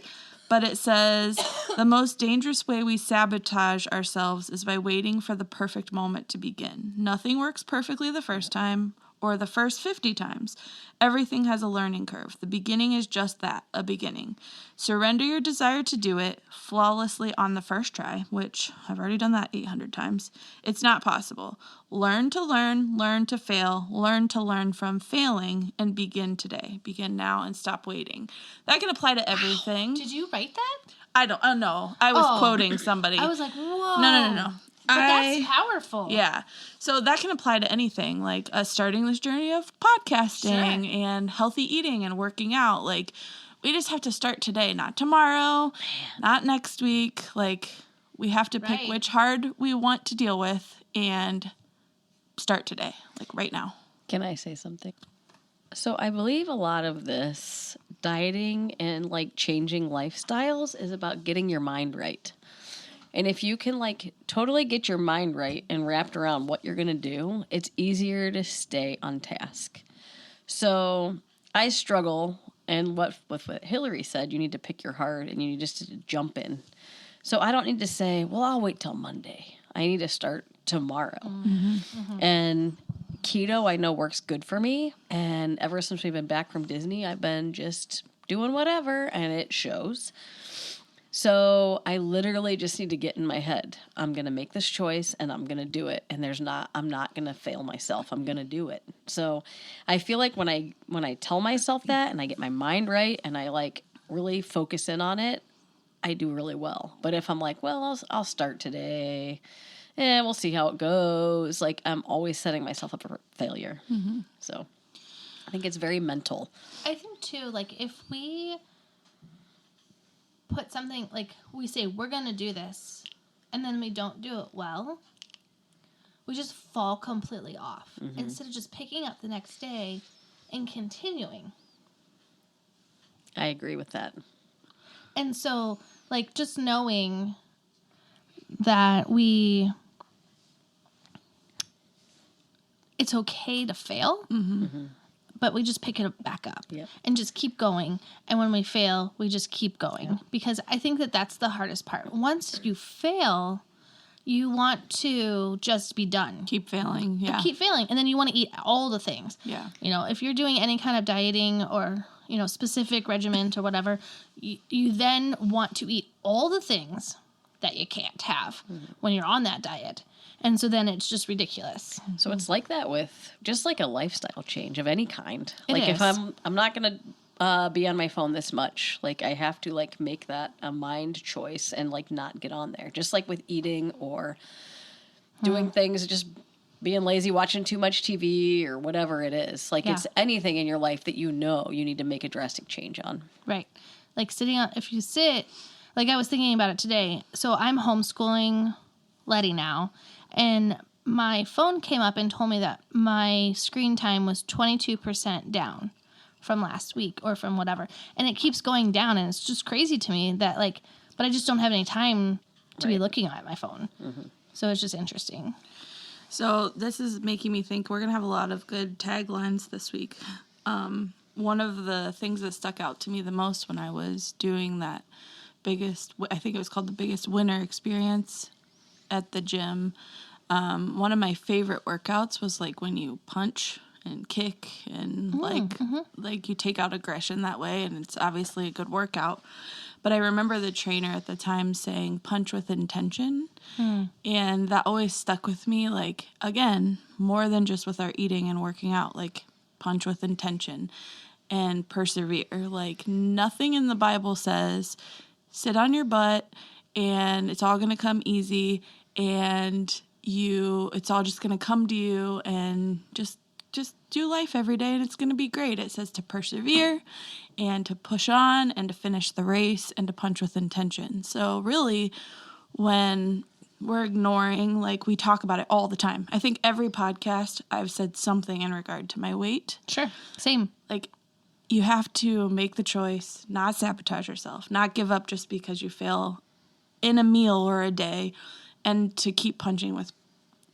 B: But it says, the most dangerous way we sabotage ourselves is by waiting for the perfect moment to begin. Nothing works perfectly the first time or the first 50 times. Everything has a learning curve. The beginning is just that, a beginning. Surrender your desire to do it flawlessly on the first try, which I've already done that 800 times. It's not possible. Learn to fail, learn to learn from failing, and begin today. Begin now and stop waiting. That can apply to everything.
A: Did you write that?
B: I don't, oh no, I was
A: Oh.
B: quoting somebody.
A: I was like, whoa.
B: No.
A: But that's powerful.
B: Yeah. So that can apply to anything, like starting this journey of podcasting and healthy eating and working out. Like, we just have to start today, not tomorrow, not next week. Like, we have to pick
A: Right.
B: which hard we want to deal with and start today, like right now.
C: Can I say something? So I believe a lot of this dieting and like changing lifestyles is about getting your mind right. And if you can like totally get your mind right and wrapped around what you're going to do, it's easier to stay on task. So I struggle, and with what Hillary said, you need to pick your heart and you need just to jump in. So I don't need to say, well, I'll wait till Monday. I need to start tomorrow. And keto, I know, works good for me. And ever since we've been back from Disney, I've been just doing whatever, and it shows. So I literally just need to get in my head. I'm going to make this choice and I'm going to do it. And I'm not going to fail myself. I'm going to do it. So I feel like when I tell myself that and I get my mind right and I like really focus in on it, I do really well. But if I'm like, well, I'll start today and we'll see how it goes. Like, I'm always setting myself up for failure. So I think it's very mental.
A: I think, too, like, if we put something, like, we say, we're going to do this, and then we don't do it well, we just fall completely off. Instead of just picking up the next day and continuing.
C: I agree with that.
A: And so, like, just knowing that it's okay to fail, but we just pick it back up
C: Yep.
A: and just keep going. And when we fail, we just keep going because I think that that's the hardest part. Once you fail, you want to just be done.
B: Keep failing. Yeah.
A: Keep failing. And then you want to eat all the things.
B: Yeah.
A: You know, if you're doing any kind of dieting or, you know, specific regimen or whatever, you then want to eat all the things that you can't have when you're on that diet. And so then it's just ridiculous.
C: So it's like that with just like a lifestyle change of any kind.
A: It
C: Like if
A: is.
C: I'm not going to be on my phone this much, like I have to like make that a mind choice and like not get on there. Just like with eating or doing things, just being lazy, watching too much TV or whatever it is. Like it's anything in your life that you know you need to make a drastic change on.
A: Right. Like sitting on, if you sit, like I was thinking about it today. So I'm homeschooling Letty now. And my phone came up and told me that my screen time was 22% down from last week or from whatever. And it keeps going down. And it's just crazy to me that like, but I just don't have any time to be looking at my phone. So it's just interesting.
B: So this is making me think we're going to have a lot of good taglines this week. One of the things that stuck out to me the most when I was doing that I think it was called the biggest winner experience at the gym. One of my favorite workouts was like when you punch and kick and like you take out aggression that way, and it's obviously a good workout. But I remember the trainer at the time saying punch with intention. And that always stuck with me. Like, again, more than just with our eating and working out, like punch with intention and persevere. Like nothing in the Bible says sit on your butt and it's all going to come easy and it's all just going to come to you and just do life every day and it's going to be great. It says to persevere and to push on and to finish the race and to punch with intention. So really, when we're ignoring, like we talk about it all the time. I think every podcast I've said something in regard to my weight.
A: Sure. Same.
B: Like you have to make the choice, not sabotage yourself, not give up just because you fail in a meal or a day, and to keep punching with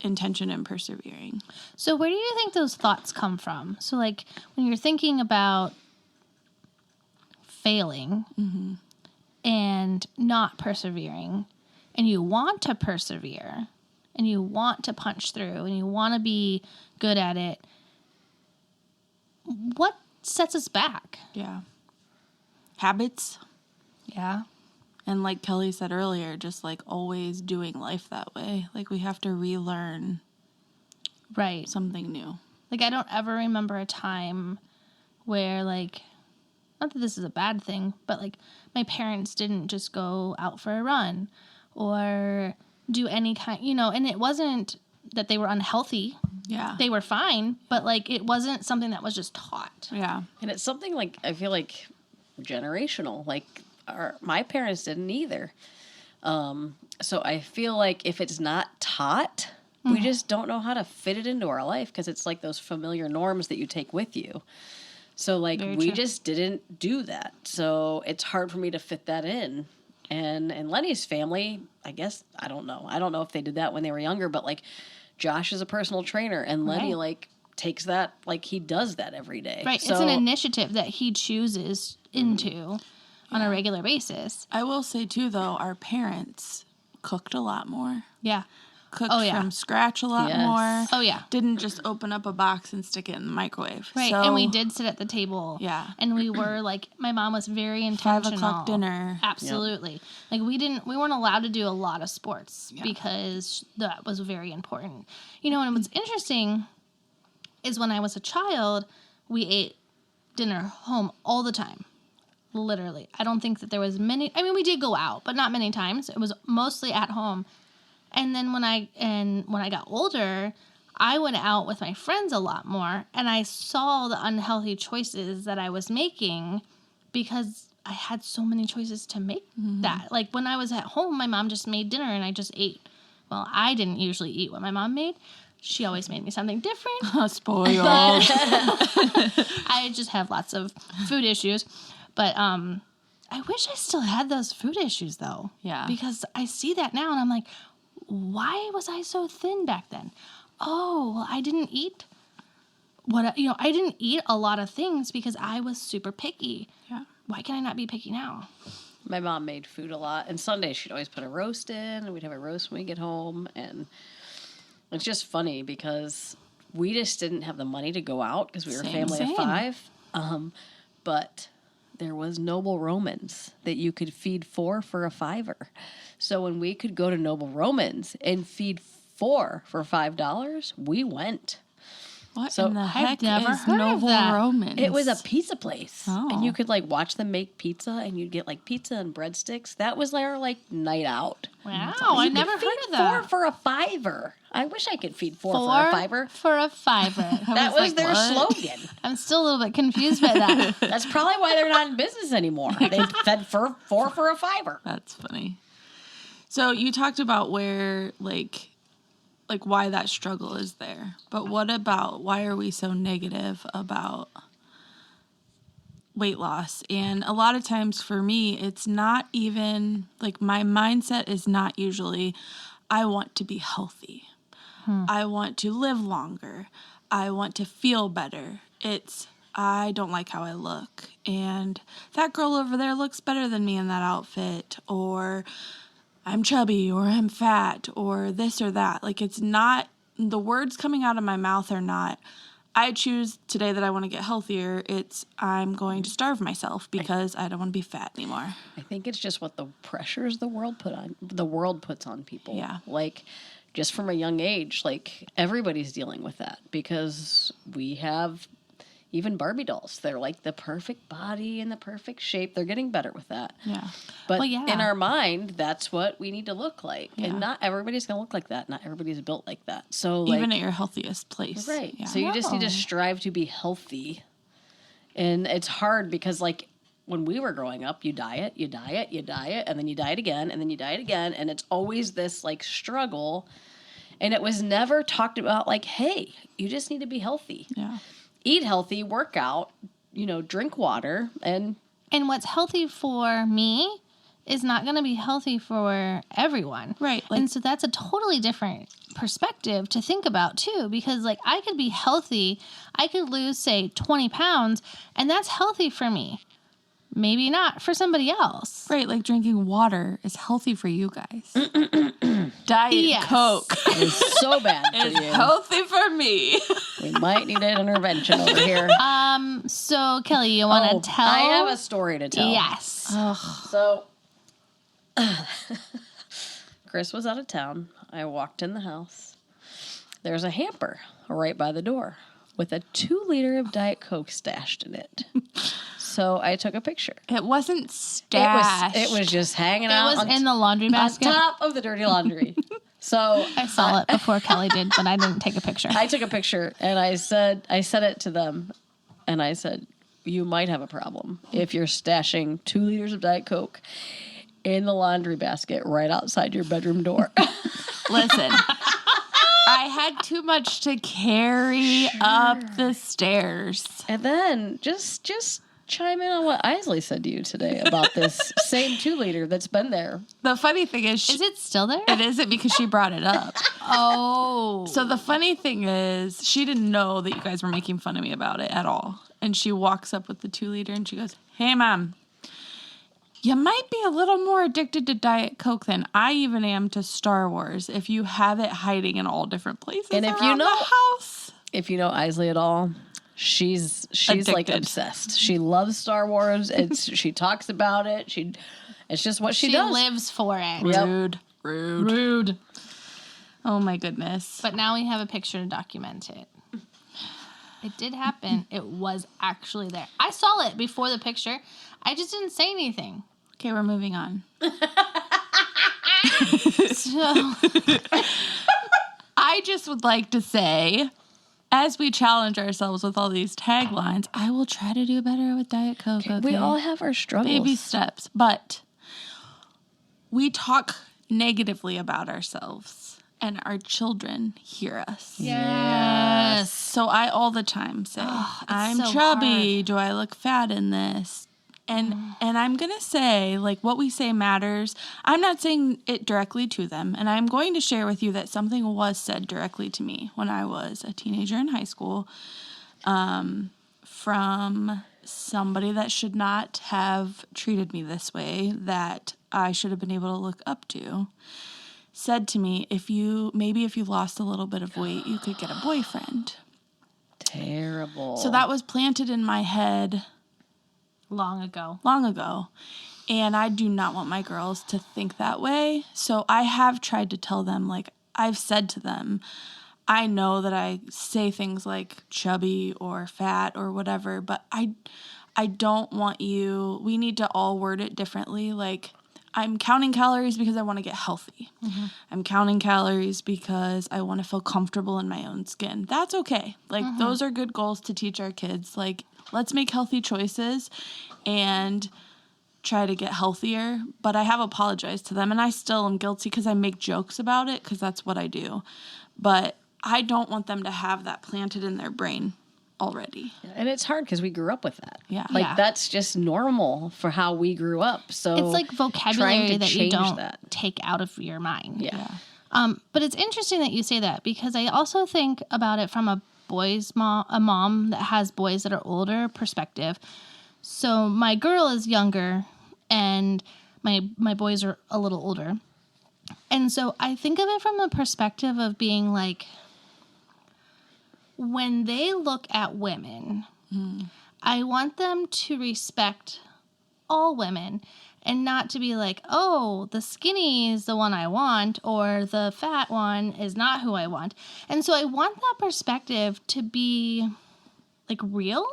B: intention and persevering.
A: So where do you think those thoughts come from? So like when you're thinking about failing and not persevering, and you want to persevere and you want to punch through and you want to be good at it, what sets us back?
B: Yeah. Habits.
A: Yeah.
B: And like Kelly said earlier, just like always doing life that way. Like we have to relearn
A: Right.
B: something new.
A: Like I don't ever remember a time where like, not that this is a bad thing, but like my parents didn't just go out for a run or do any kind, you know, and it wasn't that they were unhealthy.
B: Yeah.
A: They were fine, but like it wasn't something that was just taught.
B: Yeah.
C: And it's something like, I feel like generational. Like my parents didn't either. So I feel like if it's not taught, we just don't know how to fit it into our life because it's like those familiar norms that you take with you. So like we just didn't do that. So it's hard for me to fit that in. And in Lenny's family, I guess, I don't know. I don't know if they did that when they were younger, but like Josh is a personal trainer and Lenny like takes that, like he does that every day.
A: Right.
C: So,
A: it's an initiative that he chooses into on a regular basis.
B: I will say too, though, our parents cooked a lot more.
A: Yeah.
B: Cooked
A: Oh, yeah.
B: from scratch a lot
C: Yes.
B: more.
A: Oh, yeah.
B: Didn't just open up a box and stick it in the microwave.
A: Right.
B: So,
A: And we did sit at the table.
B: Yeah.
A: And we were like, my mom was very
B: 5
A: intentional.
B: o'clock dinner.
A: Absolutely. Like we weren't allowed to do a lot of sports because that was very important. You know, and what's interesting is when I was a child, we ate dinner home all the time. Literally. I don't think that there was we did go out, but not many times. It was mostly at home. And then when I got older, I went out with my friends a lot more, and I saw the unhealthy choices that I was making because I had so many choices to make that. Like when I was at home, my mom just made dinner and I just ate. Well, I didn't usually eat what my mom made. She always made me something different.
B: Spoiled.
A: I just have lots of food issues. But I wish I still had those food issues, though.
B: Yeah.
A: Because I see that now, and I'm like, why was I so thin back then? Oh, well, I didn't eat I didn't eat a lot of things because I was super picky.
B: Yeah.
A: Why can I not be picky now?
C: My mom made food a lot, and Sundays she'd always put a roast in, and we'd have a roast when we get home, and it's just funny because we just didn't have the money to go out because we were a family of 5, but there was Noble Romans that you could feed 4 for a $5. So when we could go to Noble Romans and feed 4 for $5, we went.
B: What
C: So
B: in the
A: I've
B: heck
A: never
B: is
A: heard of
B: Noble
A: that.
B: Romans?
C: It was a pizza place.
B: Oh.
C: And you could watch them make pizza, and you'd get pizza and breadsticks. That was our night out.
A: Wow, I never heard of that.
C: 4 for a $5. I wish I could feed 4 for a $5.
A: For a $5.
C: That was their slogan.
A: I'm still a little bit confused by that.
C: That's probably why they're not in business anymore. They fed for 4 for a $5.
B: That's funny. So you talked about where why that struggle is there. But what about why are we so negative about weight loss? And a lot of times for me, it's not even my mindset is not usually I want to be healthy. I want to live longer. I want to feel better. It's I don't like how I look. And that girl over there looks better than me in that outfit. Or I'm chubby, or I'm fat, or this or that. It's not, the words coming out of my mouth are not, I choose today that I want to get healthier. It's, I'm going to starve myself because I don't want to be fat anymore.
C: I think it's just what the pressures the world puts on people.
B: Yeah.
C: Just from a young age, everybody's dealing with that because we have even Barbie dolls. They're the perfect body and the perfect shape. They're getting better with that.
B: Yeah.
C: But
A: Well, yeah.
C: in our mind, that's what we need to look like.
B: Yeah.
C: And not everybody's going to look like that. Not everybody's built like that. So
B: Even at your healthiest place.
C: right.
B: Yeah.
C: So you just need to
A: No.
C: strive to be healthy. And it's hard because when we were growing up, you diet, and then you diet again, and then you diet again. And it's always this struggle. And it was never talked about hey, you just need to be healthy.
B: Yeah.
C: Eat healthy, work out, drink water, and
A: And what's healthy for me is not going to be healthy for everyone.
B: Right.
A: And so that's a totally different perspective to think about too, because I could be healthy. I could lose, say, 20 pounds, and that's healthy for me. Maybe not for somebody else.
B: Right, drinking water is healthy for you guys. Diet
A: Yes.
B: Coke
C: it's so bad for
B: is
C: you.
B: healthy for me.
C: We might need an intervention over here.
A: So Kelly, you want to tell?
C: I have a story to tell.
A: Yes.
C: So, Chris was out of town. I walked in the house. There's a hamper right by the door with a 2-liter of Diet Coke stashed in it. So I took a picture.
B: It wasn't stashed.
C: It was just hanging
A: It
C: out
A: was
C: on,
A: in the laundry
C: on
A: basket.
C: top of the dirty laundry. So
A: I saw it before Kelly did, but I didn't take a picture.
C: I took a picture and I sent it to them, and I said, you might have a problem if you're stashing 2 liters of Diet Coke in the laundry basket right outside your bedroom door.
B: Listen, I had too much to carry up the stairs.
C: And then just chime in on what Isley said to you today about this same 2-liter that's been there.
B: The funny thing is,
A: Is it still there?
B: it isn't because she brought it up.
A: Oh.
B: So the funny thing is, she didn't know that you guys were making fun of me about it at all. And she walks up with the 2-liter and she goes, "Hey, Mom, you might be a little more addicted to Diet Coke than I even am to Star Wars if you have it hiding in all different places
C: And if you
B: around
C: know-
B: the house."
C: If you know Isley at all, she's
B: Addicted.
C: obsessed. She loves Star Wars. She talks about it. It's just what she does.
A: lives for it.
C: Yep.
B: Rude. Oh my goodness.
A: But now we have a picture to document it. It did happen. It was actually there. I saw it before the picture. I just didn't say anything.
B: Okay, we're moving on.
A: So
B: I just would like to say, as we challenge ourselves with all these taglines, I will try to do better with Diet Coke. Okay?
C: We all have our struggles.
B: Baby steps, but we talk negatively about ourselves, and our children hear us.
A: yes.
B: So I all the time say, I'm
A: so
B: chubby. Do I look fat in this? And I'm going to say, what we say matters. I'm not saying it directly to them. And I'm going to share with you that something was said directly to me when I was a teenager in high school. from somebody that should not have treated me this way, that I should have been able to look up to, said to me, if you lost a little bit of weight, you could get a boyfriend.
C: Terrible.
B: So that was planted in my head
A: Long ago.
B: And I do not want my girls to think that way. So I have tried to tell them, like, I've said to them, I know that I say things like chubby or fat or whatever, but I don't want you, we need to all word it differently. Like, I'm counting calories because I want to get healthy. Mm-hmm. I'm counting calories because I want to feel comfortable in my own skin. That's okay. Like, those are good goals to teach our kids. Like, let's make healthy choices and try to get healthier. But I have apologized to them, and I still am guilty because I make jokes about it because that's what I do. But I don't want them to have that planted in their brain already.
C: And it's hard because we grew up with that.
B: Yeah.
C: Like, that's just normal for how we grew up. So
A: It's like vocabulary that you don't
C: that.
A: take out of your mind.
C: Yeah.
A: But it's interesting that you say that, because I also think about it from a mom that has boys that are older perspective. So my girl is younger and my boys are a little older. And so I think of it from the perspective of being like, when they look at women, I want them to respect all women and not to be like, oh, the skinny is the one I want, or the fat one is not who I want. And so I want that perspective to be like real.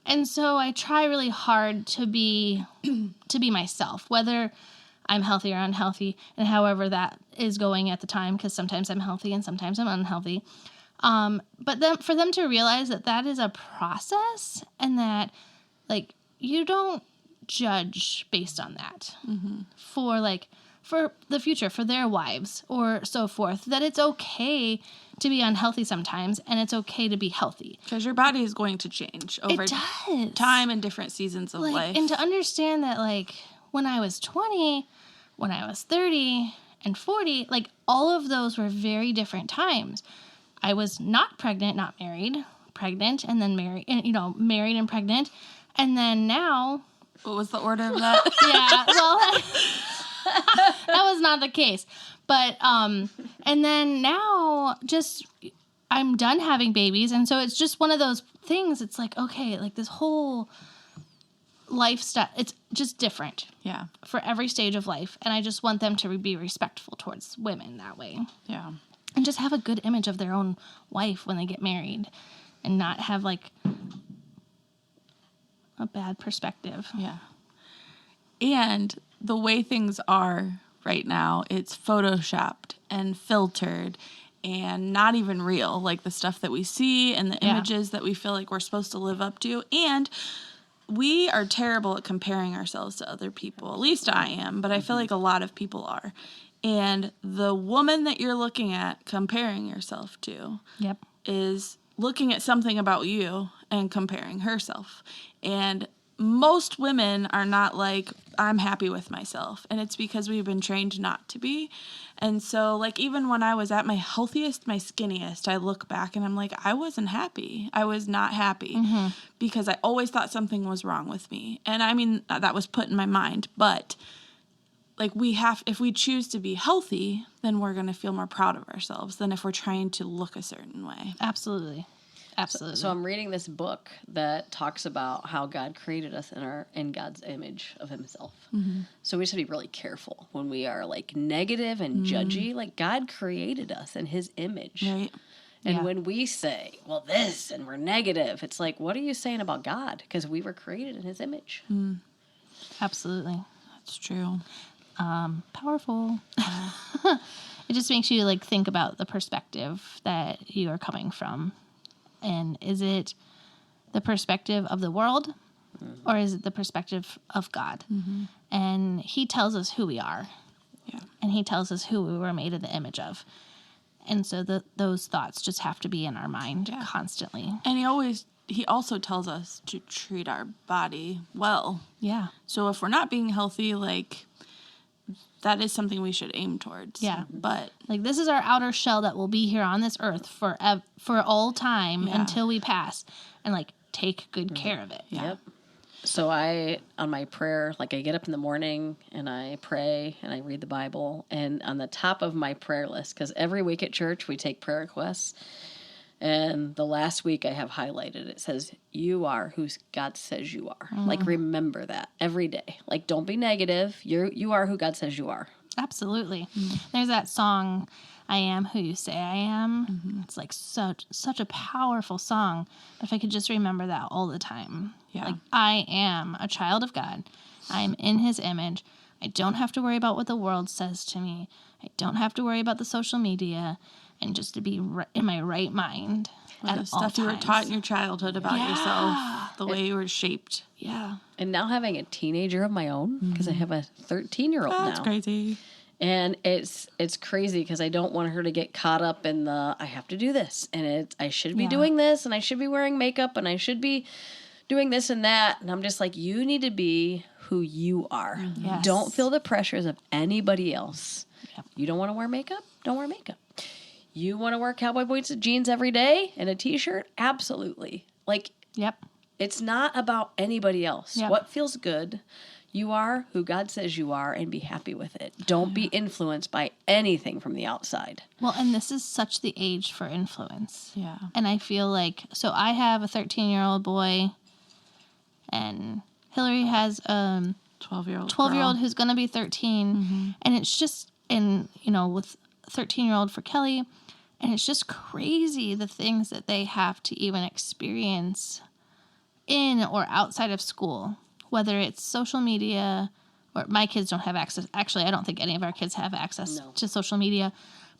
A: And so I try really hard to be myself, whether I'm healthy or unhealthy, and however that is going at the time, because sometimes I'm healthy and sometimes I'm unhealthy. But then for them to realize that is a process, and that, like, you don't judge based on that for the future, for their wives or so forth, that it's okay to be unhealthy sometimes, and it's okay to be healthy.
B: Because your body is going to change over time and different seasons of life.
A: And to understand that, like, when I was 20, when I was 30 and 40, like, all of those were very different times. I was not pregnant, not married, pregnant, and then married, married and pregnant. And then now...
B: What was the order of that?
A: Yeah, well, that was not the case. But, and then now, just, I'm done having babies. And so it's just one of those things. It's like, okay, like, this whole lifestyle, it's just different.
B: Yeah.
A: For every stage of life. And I just want them to be respectful towards women that way.
B: Yeah.
A: And just have a good image of their own wife when they get married, and not have, like, a bad perspective.
B: Yeah. And the way things are right now, it's photoshopped and filtered and not even real, like the stuff that we see and the images that we feel like we're supposed to live up to. And we are terrible at comparing ourselves to other people. At least I am, but I feel like a lot of people are. And the woman that you're looking at comparing yourself to is looking at something about you and comparing herself. And most women are not like, I'm happy with myself. And it's because we've been trained not to be. And so, like, even when I was at my healthiest, my skinniest, I look back and I'm like, I wasn't happy. I was not happy because I always thought something was wrong with me. And I mean, that was put in my mind. But, like, if we choose to be healthy, then we're going to feel more proud of ourselves than if we're trying to look a certain way.
A: Absolutely. Absolutely.
C: So I'm reading this book that talks about how God created us in God's image of himself. Mm-hmm. So we just have to be really careful when we are, like, negative and judgy. Like, God created us in his image.
B: Right.
C: And when we say, well, this, and we're negative, it's like, what are you saying about God? Because we were created in his image.
A: Mm. Absolutely.
B: That's true.
A: Powerful. It just makes you, like, think about the perspective that you are coming from. And is it the perspective of the world, or is it the perspective of God? Mm-hmm. And he tells us who we are. Yeah. And he tells us who we were made in the image of. And so those thoughts just have to be in our mind constantly.
B: And he also tells us to treat our body well.
A: Yeah.
B: So if we're not being healthy, like, that is something we should aim towards.
A: Yeah.
B: But
A: Like, this is our outer shell that will be here on this earth for all time until we pass. And, like, take good care of it.
B: yeah.
C: Yep. So on my prayer, like I get up in the morning and I pray and I read the Bible. And on the top of my prayer list, because every week at church we take prayer requests. And the last week I have highlighted, it says, you are who God says you are. Like, remember that every day. Like, don't be negative. You are who God says you are.
A: Absolutely. There's that song, I Am Who You Say I Am. It's like such a powerful song. If I could just remember that all the time.
B: Yeah.
A: Like, I am a child of God. I am in his image. I don't have to worry about what the world says to me. I don't have to worry about the social media, and just to be in my right mind
B: Or
A: at
B: the
A: all
B: stuff
A: times.
B: you were taught in your childhood about yourself, the way you were shaped.
A: Yeah.
C: And now having a teenager of my own, because I have a 13-year-old now.
B: That's crazy.
C: And it's crazy because I don't want her to get caught up in the, I have to do this, and I should be doing this, and I should be wearing makeup, and I should be doing this and that. And I'm just like, you need to be who you are.
A: Yes.
C: Don't feel the pressures of anybody else.
A: Yep.
C: You don't want to wear makeup? Don't wear makeup. You want to wear cowboy boots and jeans every day and a t-shirt? Absolutely. Like,
A: Yep.
C: it's not about anybody else.
A: Yep.
C: What feels good? You are who God says you are, and be happy with it. Don't be influenced by anything from the outside.
A: Well, and this is such the age for influence.
B: Yeah.
A: And I feel like, so I have a 13-year-old boy, and Hillary has a
B: 12-year-old
A: 12-year-old who's going to be 13. And it's just, and, with 13-year-old for Kelly, and it's just crazy the things that they have to even experience in or outside of school, whether it's social media, or my kids don't have access. Actually, I don't think any of our kids have access to social media,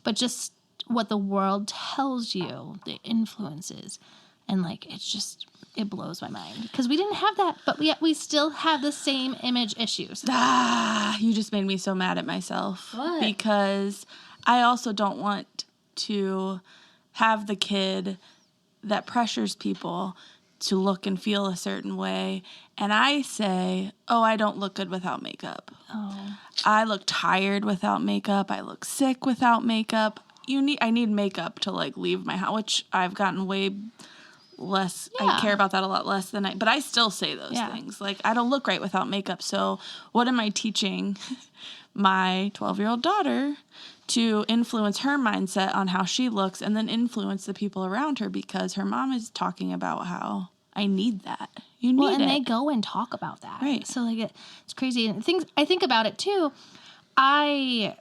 A: but just what the world tells you, the influences. And, like, it blows my mind. Because we didn't have that, but yet we still have the same image issues.
B: You just made me so mad at myself.
C: What?
B: Because I also don't want to have the kid that pressures people to look and feel a certain way. And I say, oh, I don't look good without makeup.
A: Oh.
B: I look tired without makeup. I look sick without makeup. I need makeup to, like, leave my house, which I've gotten way less.
A: Yeah.
B: I care about that a lot less than but I still say those things. Like, I don't look right without makeup. So what am I teaching my 12-year-old daughter to influence her mindset on how she looks, and then influence the people around her, because her mom is talking about how I need that. You need it.
A: They go and talk about that.
B: Right.
A: So, like, it's crazy. And I think about it, too. I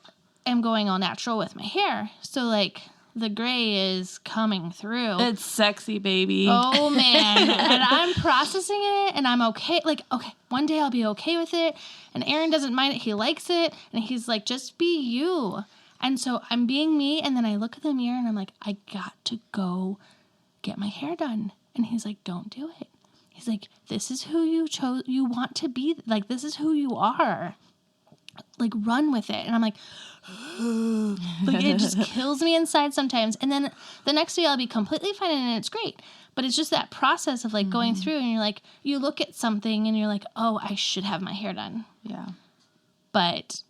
A: am going all natural with my hair. So, like, the gray is coming through.
B: It's sexy, baby.
A: Oh, man. And I'm processing it, and I'm okay. Like, okay, one day I'll be okay with it. And Aaron doesn't mind it. He likes it. And he's like, just be you. And so I'm being me. And then I look at the mirror, and I'm like, I got to go get my hair done. And he's like, don't do it. He's like, this is who you want to be. Like, this is who you are. Like, run with it. And I'm like, like, it just kills me inside sometimes. And then the next day I'll be completely fine, and it's great. But it's just that process of, like, going through, and you're like, you look at something and you're like, oh, I should have my hair done.
B: Yeah.
A: But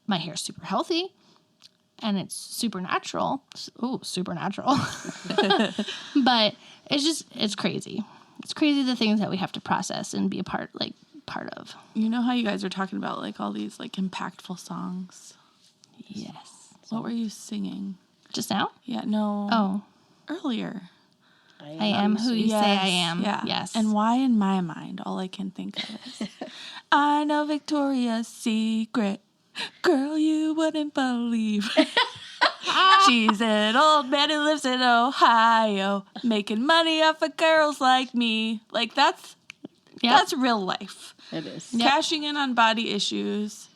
A: my hair's super healthy, and it's supernatural. Oh, supernatural. But it's crazy. It's crazy the things that we have to process and be a part of.
B: You know how you guys are talking about, like, all these, like, impactful songs?
A: Yes.
B: What were you singing?
A: Just now?
B: Yeah, no.
A: Oh,
B: Earlier.
A: I am who you say I am.
B: Yeah.
A: Yes.
B: And why, in my mind, all I can think of is, I know Victoria's Secret. Girl, you wouldn't believe. She's an old man who lives in Ohio, making money off of girls like me. Like, that's real life.
C: It is.
A: Yep.
B: Cashing in on body issues.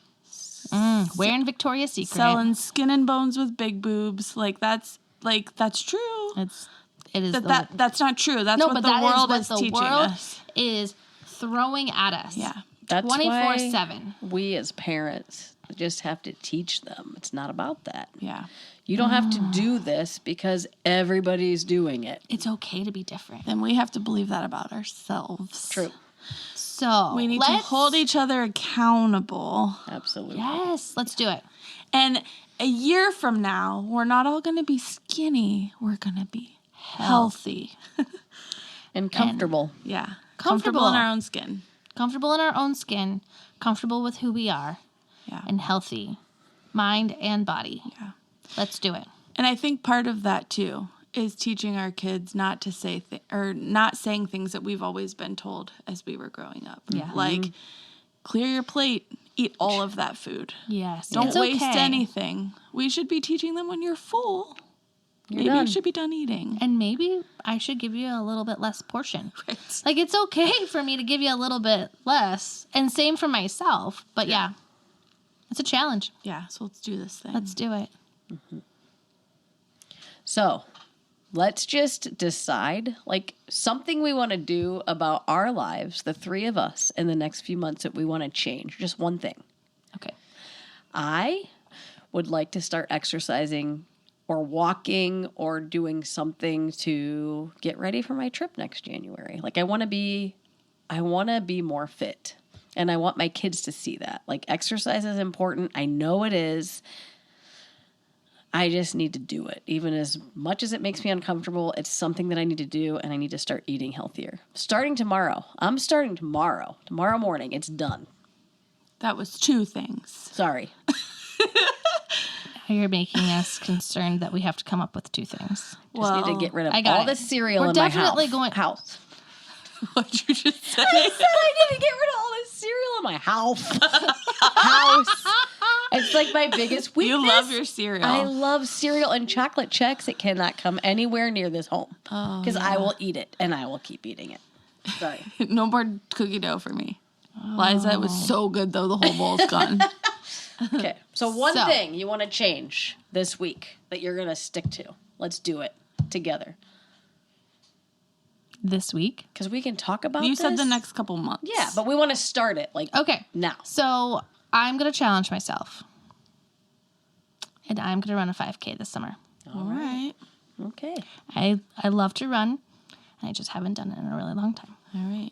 A: Wearing Victoria's Secret.
B: Selling skin and bones with big boobs. That's true.
A: It is
B: That's not true. That's what the world is teaching us.
A: Is throwing at us.
B: Yeah.
C: That's
A: 24/7.
C: We as parents just have to teach them. It's not about that.
B: Yeah.
C: You don't have to do this because everybody's doing it.
A: It's okay to be different.
B: And we have to believe that about ourselves.
C: True.
A: So
B: We need to hold each other accountable.
C: Absolutely.
A: Yes, let's do it.
B: And a year from now, we're not all going to be skinny. We're going to be healthy.
C: And comfortable.
B: Yeah.
A: Comfortable.
B: In our own skin.
A: Comfortable in our own skin, comfortable with who we are,
B: Yeah.
A: and healthy, mind and body.
B: Yeah.
A: Let's do it.
B: And I think part of that too is teaching our kids not to say or not saying things that we've always been told as we were growing up.
A: Yeah.
B: Like, clear your plate, eat all of that food.
A: Yes.
B: Don't
A: it's
B: waste
A: okay.
B: anything. We should be teaching them when you're full. Maybe
C: done.
B: you should be done eating.
A: And maybe I should give you a little bit less portion.
B: Right.
A: Like, it's okay for me to give you a little bit less. And same for myself. But yeah, it's a challenge.
B: Yeah, so let's do this thing.
A: Let's do it.
C: So let's just decide like something we want to do about our lives, the three of us, in the next few months that we want to change. Just one thing.
A: Okay.
C: I would like to start exercising or walking or doing something to get ready for my trip next January. Like I want to be more fit. And I want my kids to see that. Like exercise is important. I know it is. I just need to do it. Even as much as it makes me uncomfortable, it's something that I need to do, and I need to start eating healthier. Starting tomorrow. I'm starting tomorrow. Tomorrow morning. It's done.
B: That was two things.
C: Sorry.
A: You're making us concerned that we have to come up with two things.
C: Just need to get rid of
A: I got
C: all
A: it.
C: the cereal
A: We're
C: in my
A: definitely
C: house.
A: going-
C: house.
B: What you just said.
C: I said I need to get rid of all this cereal in my house. It's like my biggest weakness.
B: You love your cereal.
C: I love cereal and chocolate checks. It cannot come anywhere near this home because I will eat it and I will keep eating it. Sorry.
B: No more cookie dough for me. Liza, it was so good though. The whole bowl's gone.
C: Okay. So one
A: So-
C: thing you want to change this week that you're going to stick to. Let's do it together
A: This week.
C: because we can talk about
B: You said
C: this.
B: the next couple months.
C: Yeah, but we want to start it like
A: Okay.
C: now.
A: So I'm going to challenge myself. And I'm going to run a 5K this summer.
B: All right.
C: Okay.
A: I love to run. And I just haven't done it in a really long time.
B: All right.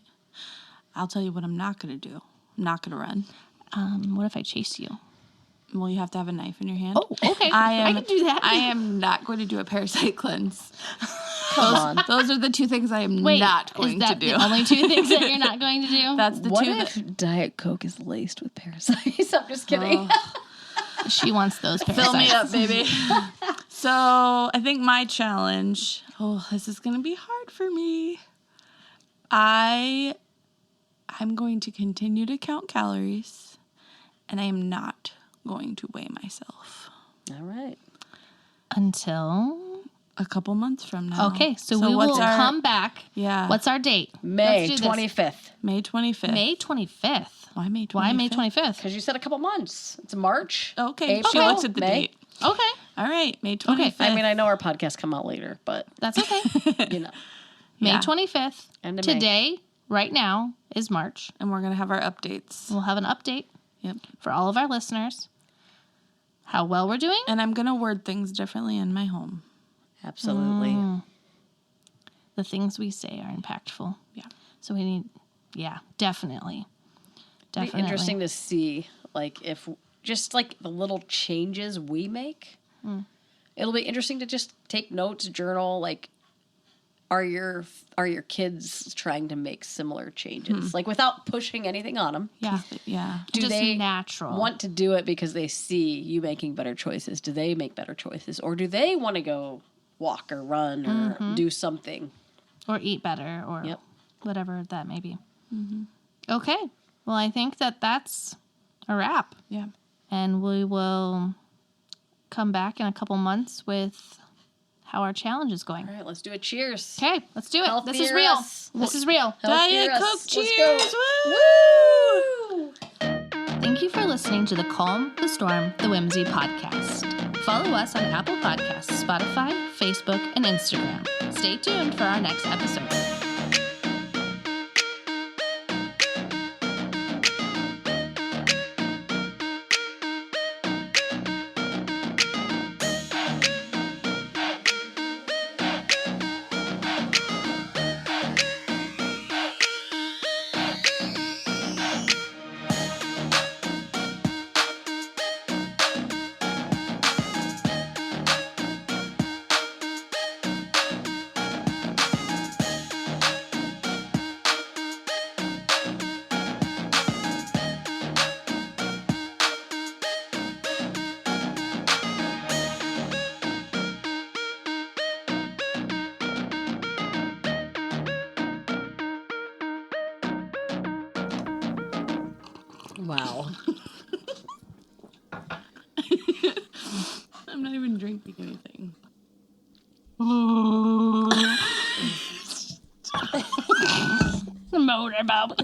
B: I'll tell you what I'm not going to do. I'm not going to run.
A: What if I chase you?
B: Well, you have to have a knife in your hand.
A: Oh, okay. I can do that.
B: I am not going to do a parasite cleanse.
C: Come on.
B: Those are the two things I am
A: Wait,
B: not going
A: is that
B: to do.
A: the only two things that you're not going to do?
B: That's the
C: What
B: two.
C: if Diet Coke is laced with parasites? I'm just kidding.
A: She wants those parasites.
B: Fill me up, baby. So I think my challenge. Oh, this is going to be hard for me. I'm going to continue to count calories, and I am not going to weigh myself
C: All right.
A: Until...
B: a couple months from now.
A: Okay, so we will come back.
B: Yeah.
A: What's our date?
C: May
A: Let's do this.
C: 25th.
B: May 25th.
A: May 25th.
B: Why May 25th?
A: Why May 25th?
C: Because you said a couple months. It's March.
B: Okay,
C: April,
B: she looks at the
C: May.
B: date.
A: Okay.
B: All right, May 25th.
C: I mean, I know our podcasts come out later, but
A: That's okay.
C: you know.
A: May
B: Yeah.
A: 25th.
C: End of May.
A: Today, right now, is March.
B: And we're going to have our updates.
A: We'll have an update
B: Yep.
A: for all of our listeners. How well we're doing.
B: And I'm going to word things differently in my home.
C: Absolutely.
A: The things we say are impactful.
B: Yeah.
A: So we need, definitely.
C: It'd be interesting to see, like, if just like the little changes we make. It'll be interesting to just take notes, journal. Like, are your kids trying to make similar changes, like without pushing anything on them?
A: Yeah.
B: Yeah.
C: Do
A: Just
C: they
A: natural.
C: want to do it because they see you making better choices? Do they make better choices, or do they want to go walk or run or do something?
A: Or eat better or
C: Yep.
A: whatever that may be. Okay. Well, I think that's a wrap.
B: Yeah.
A: And we will come back in a couple months with how our challenge is going.
C: All right, let's do it. Cheers.
A: Okay, let's do it.
C: Healthier
A: This is real.
C: us.
A: This is real.
B: Diet
C: Healthier us.
B: Coke,
C: Let's go.
B: cheers.
C: Woo!
A: Thank you for listening to the Calm, the Storm, the Whimsy podcast. Follow us on Apple Podcasts, Spotify, Facebook, and Instagram. Stay tuned for our next episode.
C: Wow.
B: I'm not even drinking anything.
A: Motorboat.